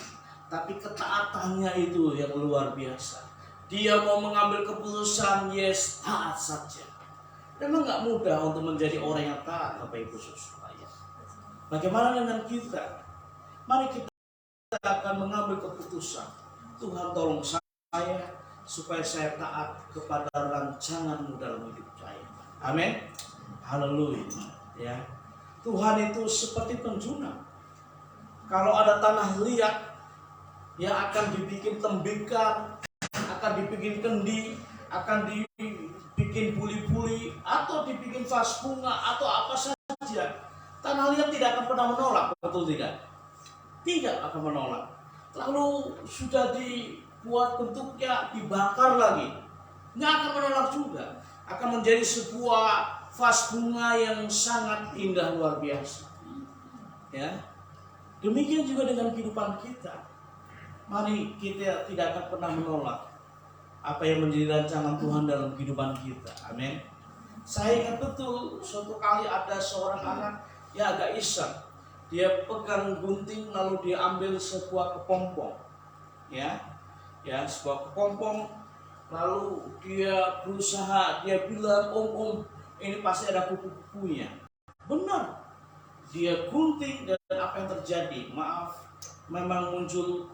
Speaker 2: tapi ketaatannya itu yang luar biasa. Dia mau mengambil keputusan, yes, taat saja. Memang gak mudah untuk menjadi orang yang taat, Bapak Ibu Saudara. Bagaimana dengan kita? Mari kita akan mengambil keputusan. Tuhan, tolong saya supaya saya taat kepada rancangan-Mu dalam hidup saya. Amin. Haleluya. Ya. Tuhan itu seperti penjuna. Kalau ada tanah liat yang akan dibikin tembikar, akan dibikin kendi, akan dibikin buli-buli, atau dibikin vas bunga, atau apa saja, tanah liat tidak akan pernah menolak, betul tidak? Tidak akan menolak. Lalu sudah dibuat bentuknya, dibakar lagi, nggak akan menolak juga. Akan menjadi sebuah vas bunga yang sangat indah, luar biasa. Ya, demikian juga dengan kehidupan kita. Mari kita tidak akan pernah menolak apa yang menjadi rancangan Tuhan dalam kehidupan kita. Amin. Saya ingat betul suatu kali ada seorang anak yang agak iseng. Dia pegang gunting lalu dia ambil sebuah kepompong. Ya, sebuah kepompong. Lalu dia berusaha, dia bilang, om, ini pasti ada kupu-kupunya. Benar. Dia gunting dan apa yang terjadi? Maaf, memang muncul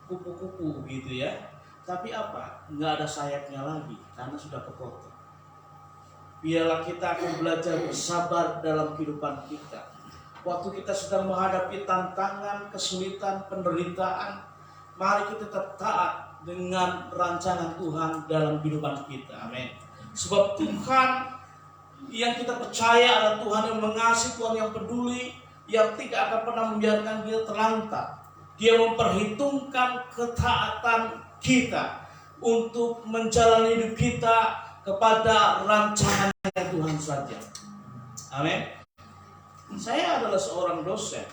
Speaker 2: kupu-kupu gitu ya. Tapi apa? Nggak ada sayapnya lagi karena sudah kepotong. Biarlah kita akan belajar bersabar dalam kehidupan kita. Waktu kita sedang menghadapi tantangan, kesulitan, penderitaan, mari kita tetap taat dengan rancangan Tuhan dalam kehidupan kita. Amin. Sebab Tuhan yang kita percaya adalah Tuhan yang mengasihi, Tuhan yang peduli, yang tidak akan pernah membiarkan kita terlantar. Dia memperhitungkan ketaatan kita untuk menjalani hidup kita kepada rancangan Tuhan saja. Amin. Saya adalah seorang dosen.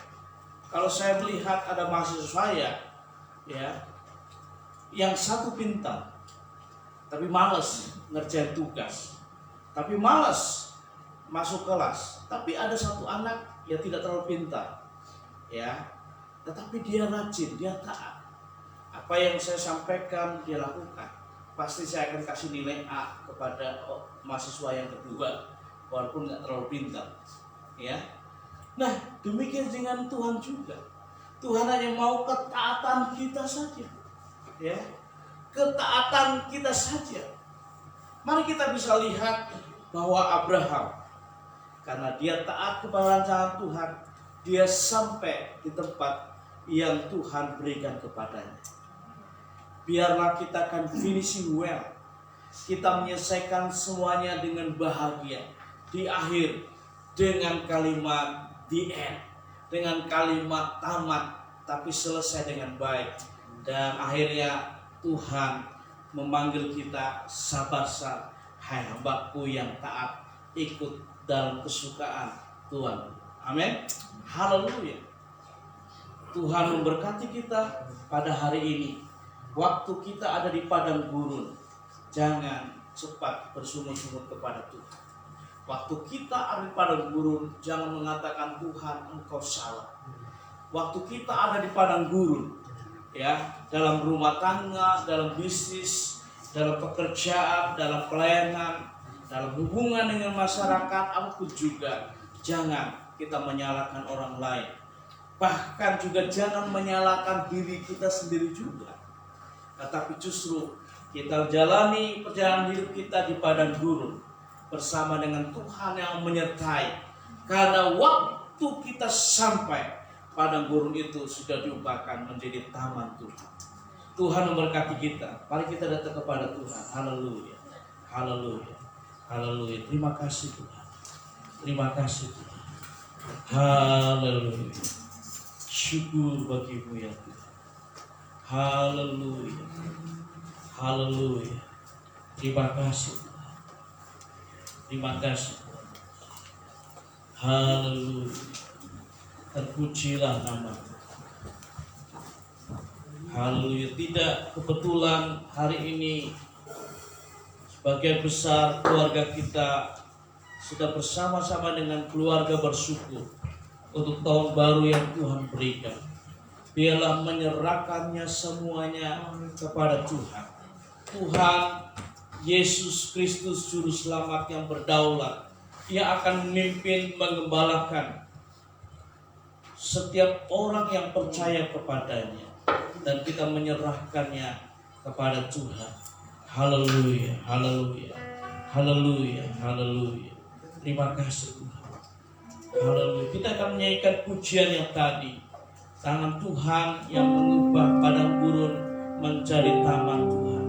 Speaker 2: Kalau saya melihat ada mahasiswa saya, ya, yang satu pintar, tapi malas ngerjain tugas, tapi malas masuk kelas, tapi ada satu anak yang tidak terlalu pintar, ya, tetapi dia rajin, dia taat. Apa yang saya sampaikan dia lakukan. Pasti saya akan kasih nilai A kepada mahasiswa yang kedua, walaupun nggak terlalu pintar, ya. Nah, demikian dengan Tuhan juga. Tuhan hanya mau ketaatan kita saja, ya, ketaatan kita saja. Mari kita bisa lihat bahwa Abraham, karena dia taat kepada rancangan Tuhan, dia sampai di tempat yang Tuhan berikan kepadanya. Biarlah kita akan finishing well, kita menyelesaikan semuanya dengan bahagia, di akhir dengan kalimat the end, dengan kalimat tamat, tapi selesai dengan baik. Dan akhirnya Tuhan memanggil kita, sabar, hai hambaku yang taat, ikut dalam kesukaan Tuhan. Amin. Haleluya. Tuhan memberkati kita pada hari ini. Waktu kita ada di padang gurun, jangan cepat bersungut-sungut kepada Tuhan. Waktu kita ada di padang gurun, jangan mengatakan Tuhan engkau salah. Waktu kita ada di padang gurun, ya, dalam rumah tangga, dalam bisnis, dalam pekerjaan, dalam pelayanan, dalam hubungan dengan masyarakat, apapun juga, jangan kita menyalahkan orang lain. Bahkan juga jangan menyalahkan diri kita sendiri juga. Tetapi justru kita jalani perjalanan hidup kita di padang gurun bersama dengan Tuhan yang menyertai. Karena waktu kita sampai padang gurun itu sudah diubahkan menjadi taman Tuhan. Tuhan memberkati kita. Mari kita datang kepada Tuhan. Haleluya. Haleluya. Haleluya. Terima kasih Tuhan. Terima kasih Tuhan. Haleluya. Syukur bagimu ya Tuhan. Haleluya. Haleluya. Terima kasih Tuhan. Terima kasih Tuhan. Haleluya. Terpujilah nama Tuhan. Haleluya. Tidak kebetulan hari ini sebagian besar keluarga kita sudah bersama-sama dengan keluarga bersyukur untuk tahun baru yang Tuhan berikan. Biarlah menyerahkannya semuanya kepada Tuhan. Tuhan Yesus Kristus Juru Selamat yang berdaulat, yang akan memimpin, mengembalakan setiap orang yang percaya kepadanya, dan kita menyerahkannya kepada Tuhan. Haleluya, haleluya, haleluya, haleluya. Terima kasih Tuhan. Haleluya. Kita akan menyanyikan pujian yang tadi. Tangan Tuhan yang mengubah padang gurun menjadi taman Tuhan.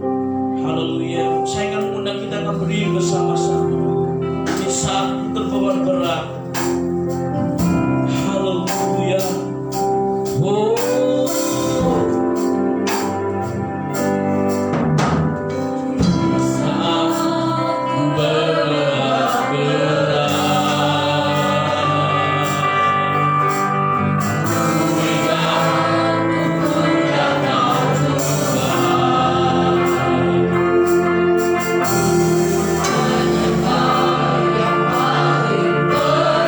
Speaker 2: Haleluya. Saya akan mengundang kita akan berdiri bersama-sama di saat terbeban berat. Haleluya. Oh.
Speaker 4: Yang paling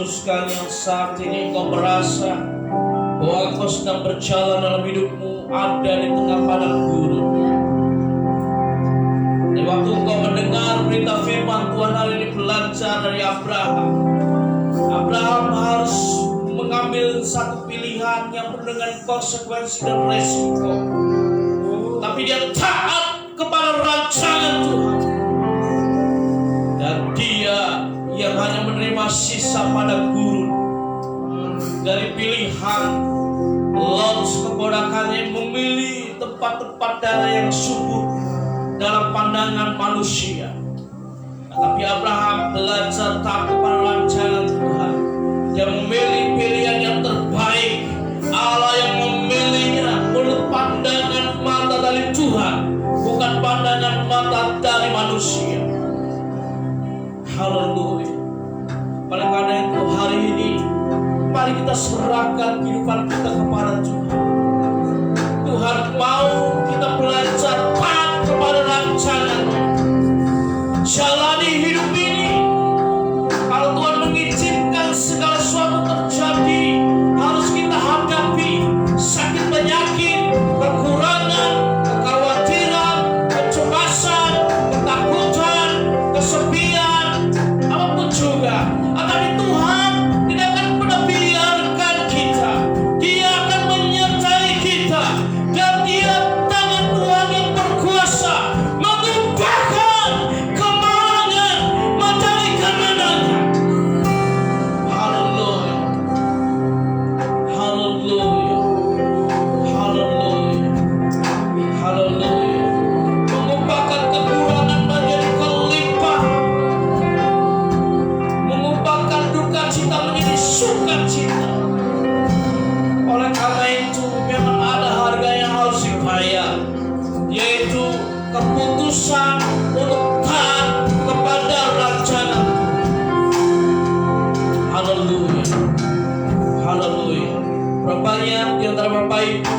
Speaker 2: khususkan yang saat ini engkau merasa bahwa engkau sedang berjalan dalam hidupmu, ada di tengah padang gurun. Dan waktu engkau mendengar berita firman Tuhan hari ini, belajar dari Abraham. Abraham harus mengambil satu pilihan yang penuh dengan konsekuensi dan resiko. Tapi dia taat kepada rancangan Tuhan. Dan dia yang hanya menerima sisa padang gurun dari pilihan Lot keponakannya, memilih tempat-tempat daerah yang subur dalam pandangan manusia. Tapi Abraham belajar taat kepada rancangan Tuhan. Dia memilih pilihan yang terbaik. Allah yang memilihnya menurut pandangan mata dari Tuhan, bukan pandangan mata dari manusia. Haleluya. Oleh karena itu hari ini mari kita serahkan kehidupan kita kepada Tuhan. Tuhan mau kita belajar taat kepada rancangan-Nya. Jalani hidup ini. Kalau Tuhan mengizinkan segala sesuatu terjadi, harus kita hadapi sakit, penyakit, kekurangan, kekhawatiran, kecemasan, ketakutan, kesepian, apapun juga. Tetapi Tuhan tidak akan pernah biarkan kita. Dia akan menyertai kita. Dan dia tangan Tuhan yang berkuasa mengubahkan kemalangan menjadi kemenangan. Haleluya. Haleluya. Haleluya. Haleluya. Mengubahkan kekurangan menjadi kelimpahan. Mengubahkan duka cita menjadi sukacita. Oleh karena itu memang ada harga yang harus dibayar, yaitu keputusan untuk taat kepada rancangan. Haleluya. Haleluya. Berapa banyak di antara Bapak Ibu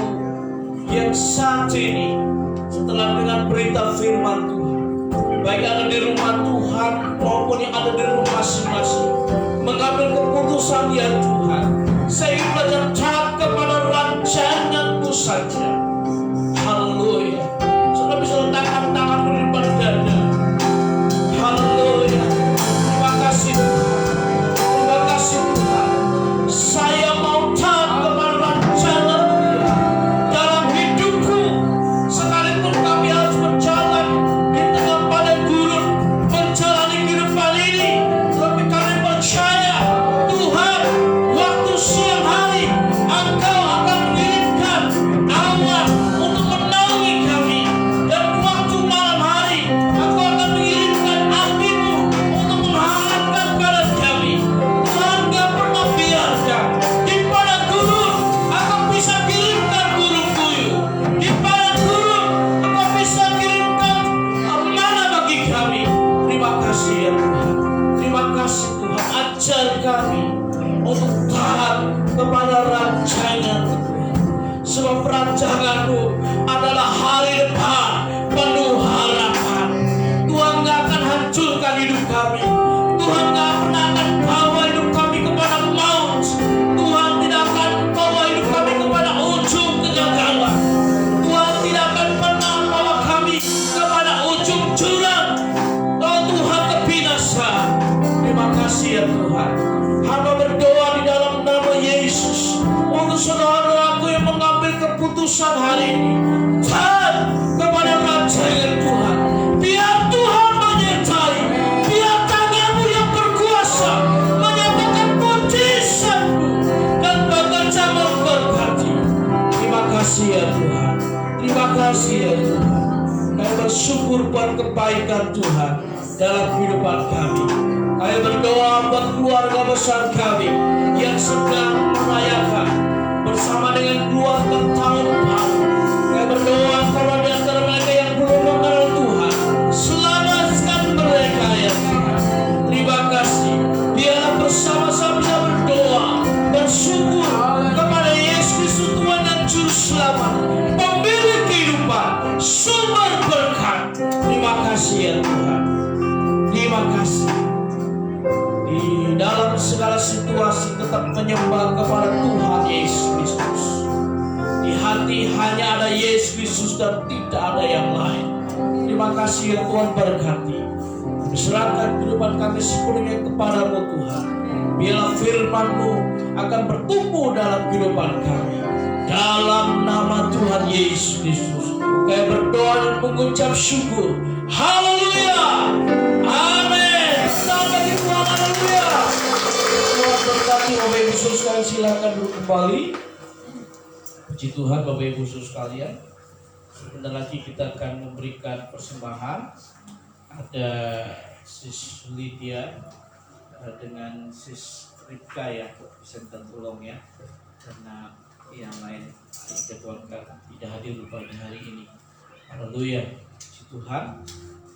Speaker 2: yang saat ini setelah dengar berita firman Tuhan, baik ada di rumah Tuhan maupun yang ada di rumah masing-masing, mengambil keputusan, ya Tuhan, saya ingin belajar taat kepada rancangan-Mu saja. Haleluya. Saudara bisa letakkan tangan di depan dada. Haleluya. Terima kasih Tuhan. Terima kasih Tuhan. Saya mau taat kepada rancangan-Mu dalam hidupku. Sekalipun kami harus berjalan di tengah padang gurun, menjalani kehidupan ini, tapi kami percaya Tuhan, waktu siang hari Engkau akan mengirimkan awan untuk menaungi kami, dan waktu malam hari Engkau akan mengirimkan api-Mu untuk menghangatkan badan kami. Tuhan gak pernah biarkan di padang gurun Engkau bisa kirimkan burung puyuh. Di padang gurun Engkau bisa kirimkan mana bagi kami. Terima kasih ya Tuhan. Terima kasih Tuhan. Ajar kami untuk taat kepada rancangan Tuhan. Sebab rancangan-Mu adalah hari depan penuh harapan. Tuhan gak akan hancurkan hidup kami. Tuhan gak pernah akan bawa hidup kami kepada maut. Tuhan tidak akan bawa hidup kami kepada ujung kegagalan. Tuhan tidak akan pernah bawa kami kepada ujung jurang, oh Tuhan, kebinasaan. Terima kasih ya Tuhan. Hamba berdoa di dalam nama Yesus untuk saudara-saudaraku yang mengambil keputusan hari ini taat kepada rancangan Tuhan. Biar Tuhan menyertai, biar tangan-Mu yang berkuasa menyatakan putusan-Mu dan bekerja memberkati. Terima kasih ya Tuhan. Terima kasih ya Tuhan. Kami bersyukur buat kebaikan Tuhan dalam kehidupan kami. Kami berdoa buat keluarga besar kami yang sedang merayakan bersama dengan keluarga tahun baru. Kami berdoa kalau di antara mereka yang belum mengenal Tuhan, selamatkan mereka ya Tuhan. Terima kasih. Biarlah bersama-sama kita berdoa, bersyukur kepada Yesus Tuhan dan Juru Selamat, pemilik kehidupan, sumber berkat. Terima kasih ya Tuhan. Terima kasih. Di dalam segala situasi tetap menyembah kepada Tuhan Yesus Kristus. Di hati hanya ada Yesus Kristus dan tidak ada yang lain. Terima kasih ya Tuhan, berkati. Serahkan kehidupan kami sepenuhnya kepadamu Tuhan. Biarlah firman-Mu akan bertumbuh dalam kehidupan kami. Dalam nama Tuhan Yesus Kristus, kami berdoa dan mengucap syukur. Haleluya. Amin. Selamat Tuhan. Haleluya. Tuhan berkati Bapak Ibu Saudara sekalian, silakan duduk kembali. Puji Tuhan Bapak Ibu Saudara sekalian. Sebentar lagi kita akan memberikan persembahan. Ada Sis Lydia dengan Sis Ripka ya, bisa minta tolong ya, karena yang lain dijadwalkan tidak hadir pada hari ini. Haleluya. Puji Tuhan.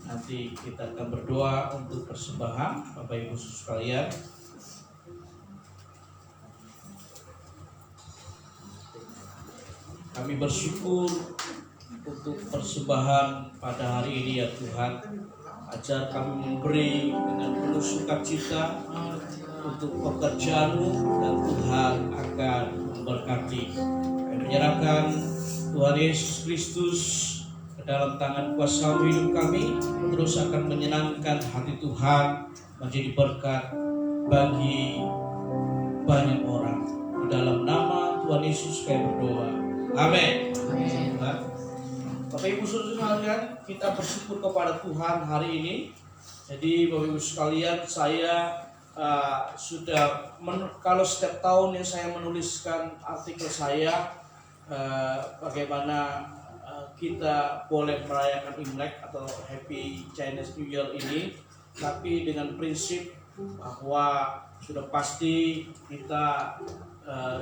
Speaker 2: Nanti kita akan berdoa untuk persembahan Bapak Ibu Saudara sekalian. Kami bersyukur untuk persembahan pada hari ini ya Tuhan. Ajar kami memberi dengan penuh sukacita untuk pekerjaan-Mu, dan Tuhan akan memberkati. Kami menyerahkan Tuhan Yesus Kristus ke dalam tangan kuasa hidup kami, terus akan menyenangkan hati Tuhan, menjadi berkat bagi banyak orang. Di dalam nama Tuhan Yesus kami berdoa. Amin. Bapak Ibu Saudara sekalian, kita bersyukur kepada Tuhan hari ini. Jadi Bapak Ibu sekalian, saya kalau setiap tahun yang saya menuliskan artikel saya bagaimana kita boleh merayakan Imlek atau Happy Chinese New Year ini, tapi dengan prinsip bahwa sudah pasti kita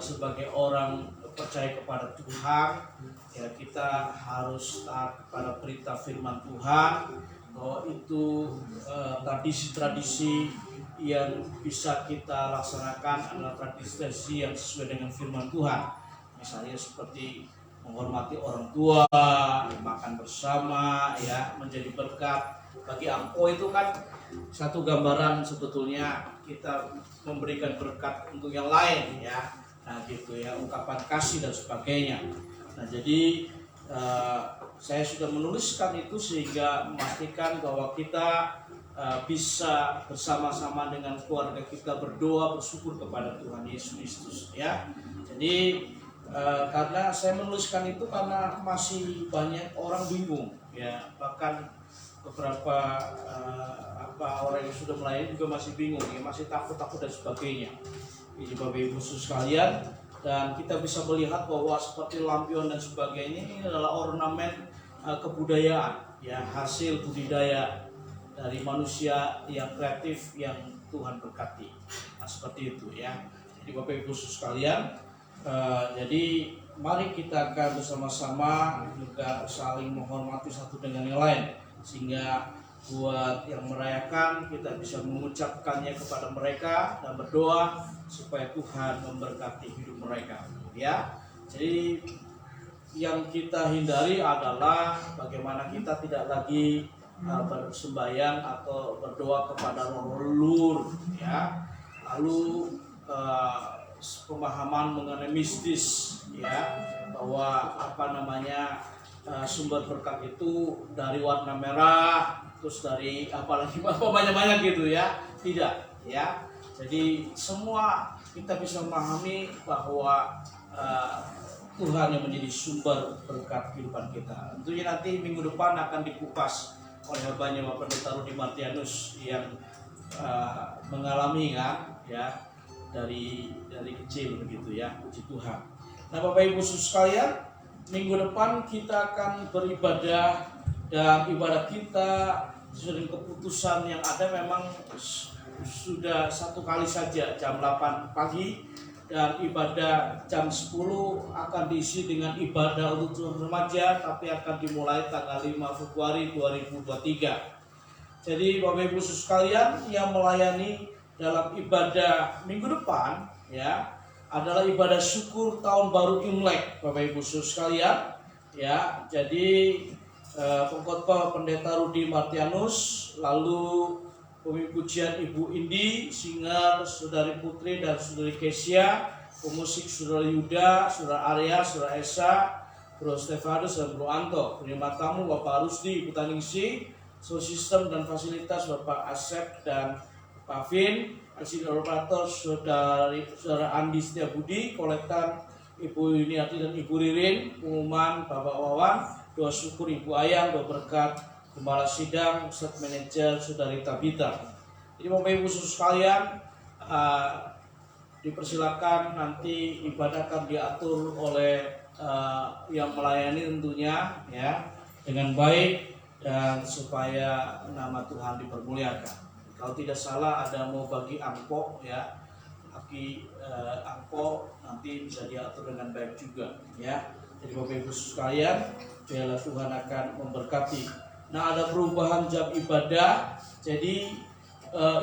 Speaker 2: sebagai orang percaya kepada Tuhan, ya kita harus taat kepada perintah firman Tuhan, bahwa itu tradisi-tradisi yang bisa kita laksanakan adalah tradisi yang sesuai dengan firman Tuhan. Misalnya seperti menghormati orang tua, makan bersama, ya menjadi berkat. Bagi angko itu kan satu gambaran sebetulnya kita memberikan berkat untuk yang lain, ya. Nah gitu ya, ungkapan kasih dan sebagainya. Nah jadi saya sudah menuliskan itu sehingga memastikan bahwa kita bisa bersama-sama dengan keluarga kita berdoa, bersyukur kepada Tuhan Yesus Kristus ya. Jadi karena saya menuliskan itu karena masih banyak orang bingung ya, bahkan beberapa orang yang sudah melayani juga masih bingung ya, masih takut-takut dan sebagainya. Jadi Bapak Ibu sekalian, dan kita bisa melihat bahwa seperti lampion dan sebagainya ini adalah ornamen kebudayaan ya, hasil budidaya dari manusia yang kreatif yang Tuhan berkati. Nah, seperti itu ya. Jadi Bapak Ibu sekalian, jadi mari kita akan bersama-sama juga saling menghormati satu dengan yang lain, sehingga buat yang merayakan kita bisa mengucapkannya kepada mereka dan berdoa supaya Tuhan memberkati hidup mereka ya. Jadi yang kita hindari adalah bagaimana kita tidak lagi bersembahyang atau berdoa kepada roh leluhur ya, lalu pemahaman mengenai mistis ya, bahwa sumber berkat itu dari warna merah, terus dari apalagi banyak-banyak gitu ya. Tidak ya. Jadi semua kita bisa memahami bahwa Tuhan yang menjadi sumber berkat kehidupan kita. Tentunya nanti minggu depan akan dikupas oleh hambanya Bapak Pendeta Rudi Martianus yang mengalami kan ya dari kecil begitu ya. Puji Tuhan. Nah Bapak Ibu sekalian, minggu depan kita akan beribadah, dan ibadah kita sesuai dengan keputusan yang ada memang sudah satu kali saja jam 8 pagi, dan ibadah jam 10 akan diisi dengan ibadah untuk remaja, tapi akan dimulai tanggal 5 Februari 2023. Jadi Bapak Ibu sekalian, yang melayani dalam ibadah minggu depan ya adalah ibadah syukur tahun baru Imlek Bapak Ibu sekalian ya. Jadi pengkhotbah Pendeta Rudi Martianus, lalu Pemimpin pujian Ibu Indi, singer Saudari Putri dan Saudari Kesia, pemusik Saudara Yuda, Saudara Arya, Saudara Esa, Bro Stefanus dan Bro Anto. Penerima tamu Bapak Rusdi, Ibu Taningsi, sound system dan fasilitas Bapak Asep dan Pak Vin, asisten operator Saudara Andi Setiabudi, kolektan Ibu Yuniati dan Ibu Ririn, pengumuman Bapak Wawan, doa syukur Ibu Ayang, doa berkat Gembala Sidang, set manajer Saudari Tabita. Jadi Bapak Ibu sekalian, dipersilakan nanti ibadah akan diatur oleh yang melayani tentunya ya dengan baik dan supaya nama Tuhan dipermuliakan. Kalau tidak salah ada mau bagi angpau ya, angpau nanti bisa diatur dengan baik juga ya. Jadi Bapak Ibu sekalian, biarlah Tuhan akan memberkati. Nah, ada perubahan jam ibadah. Jadi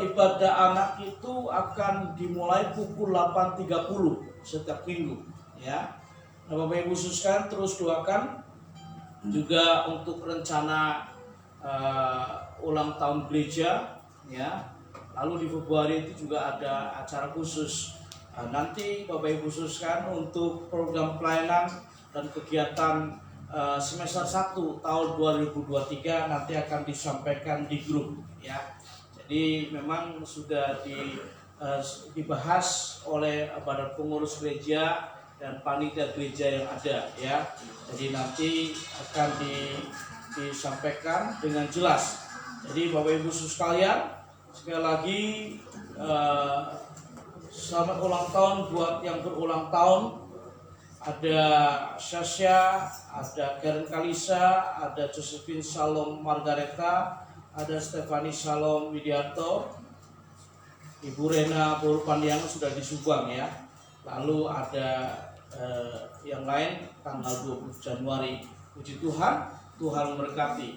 Speaker 2: ibadah anak itu akan dimulai pukul 8.30 setiap minggu ya. Nah, Bapak Ibu sekalian terus doakan juga untuk rencana ulang tahun gereja ya. Lalu di Februari itu juga ada acara khusus. Nanti Bapak Ibu sekalian untuk program pelayanan dan kegiatan semester 1 tahun 2023 nanti akan disampaikan di grup ya. Jadi memang sudah dibahas oleh badan pengurus gereja dan panitia gereja yang ada ya. Jadi nanti akan disampaikan dengan jelas. Jadi Bapak Ibu sekalian, sekali lagi selamat ulang tahun buat yang berulang tahun. Ada Sasha, ada Karen Kalisa, ada Josephine Shalom Margareta, ada Stefani Shalom Widianto, Ibu Rena Boru Pandiang sudah di Subang ya. Lalu ada yang lain tanggal 20 Januari. Puji Tuhan, Tuhan memberkati.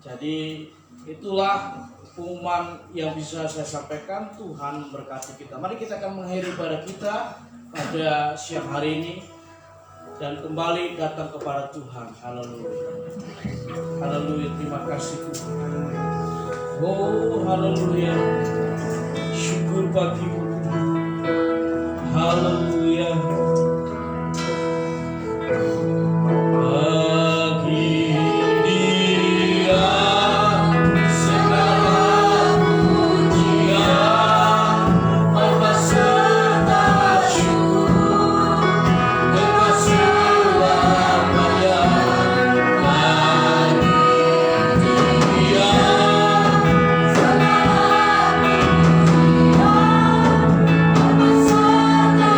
Speaker 2: Jadi itulah pengumuman yang bisa saya sampaikan. Tuhan memberkati kita. Mari kita akan mengakhiri ibadah kita pada siang hari ini dan kembali datang kepada Tuhan. Haleluya. Haleluya, terima kasih Tuhan. Oh haleluya, syukur bagimu. Haleluya. Bagi Dia segala pujian, Bapa serta syukur, dengan selamanya. Bagi Dia segala pujian, Bapa serta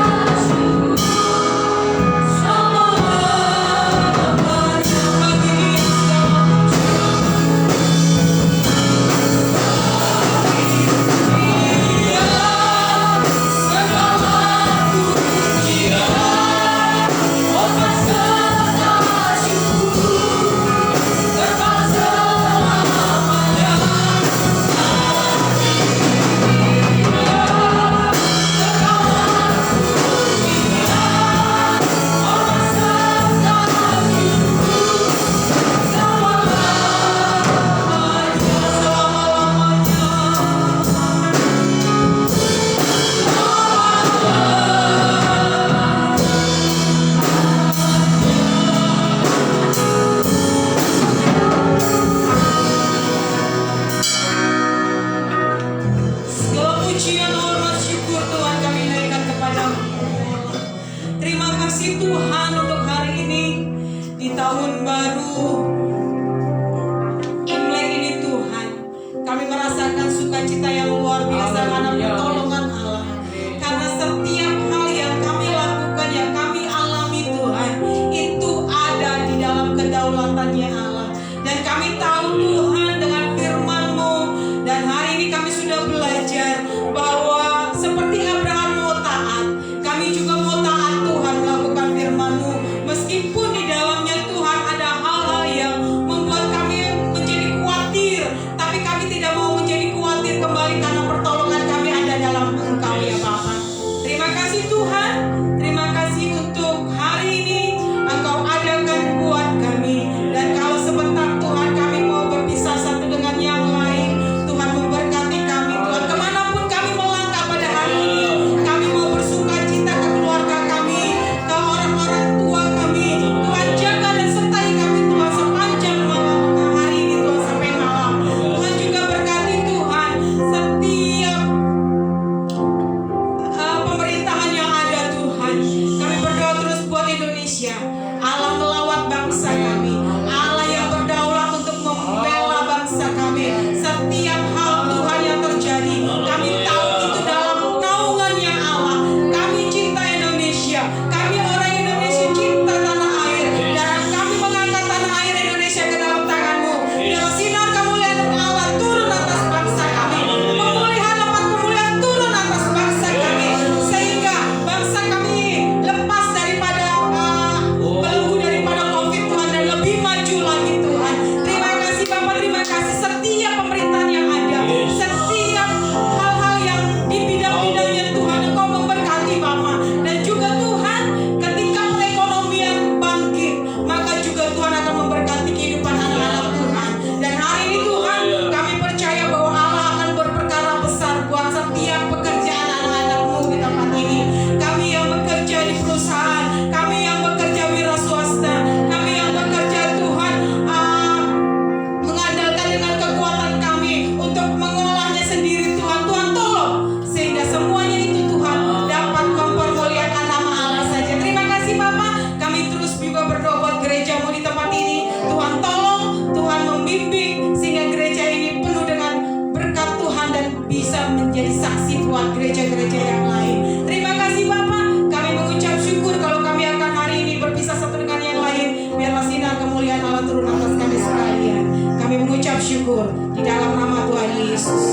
Speaker 3: syukur di dalam nama Tuhan Yesus.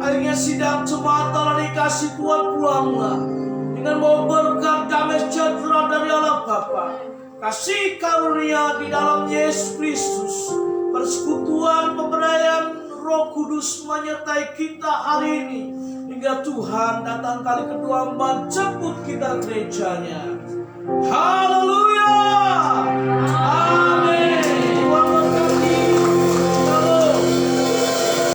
Speaker 4: Akhirnya sidang jemaat telah dikasih Tuhan pulanglah dengan mau berkat damai sejahtera dari Allah Bapa, kasih karunia di dalam Yesus Kristus, persekutuan pemberdayaan Roh Kudus menyertai kita hari ini hingga Tuhan datang kali kedua menjemput kita gerejanya. Haleluya!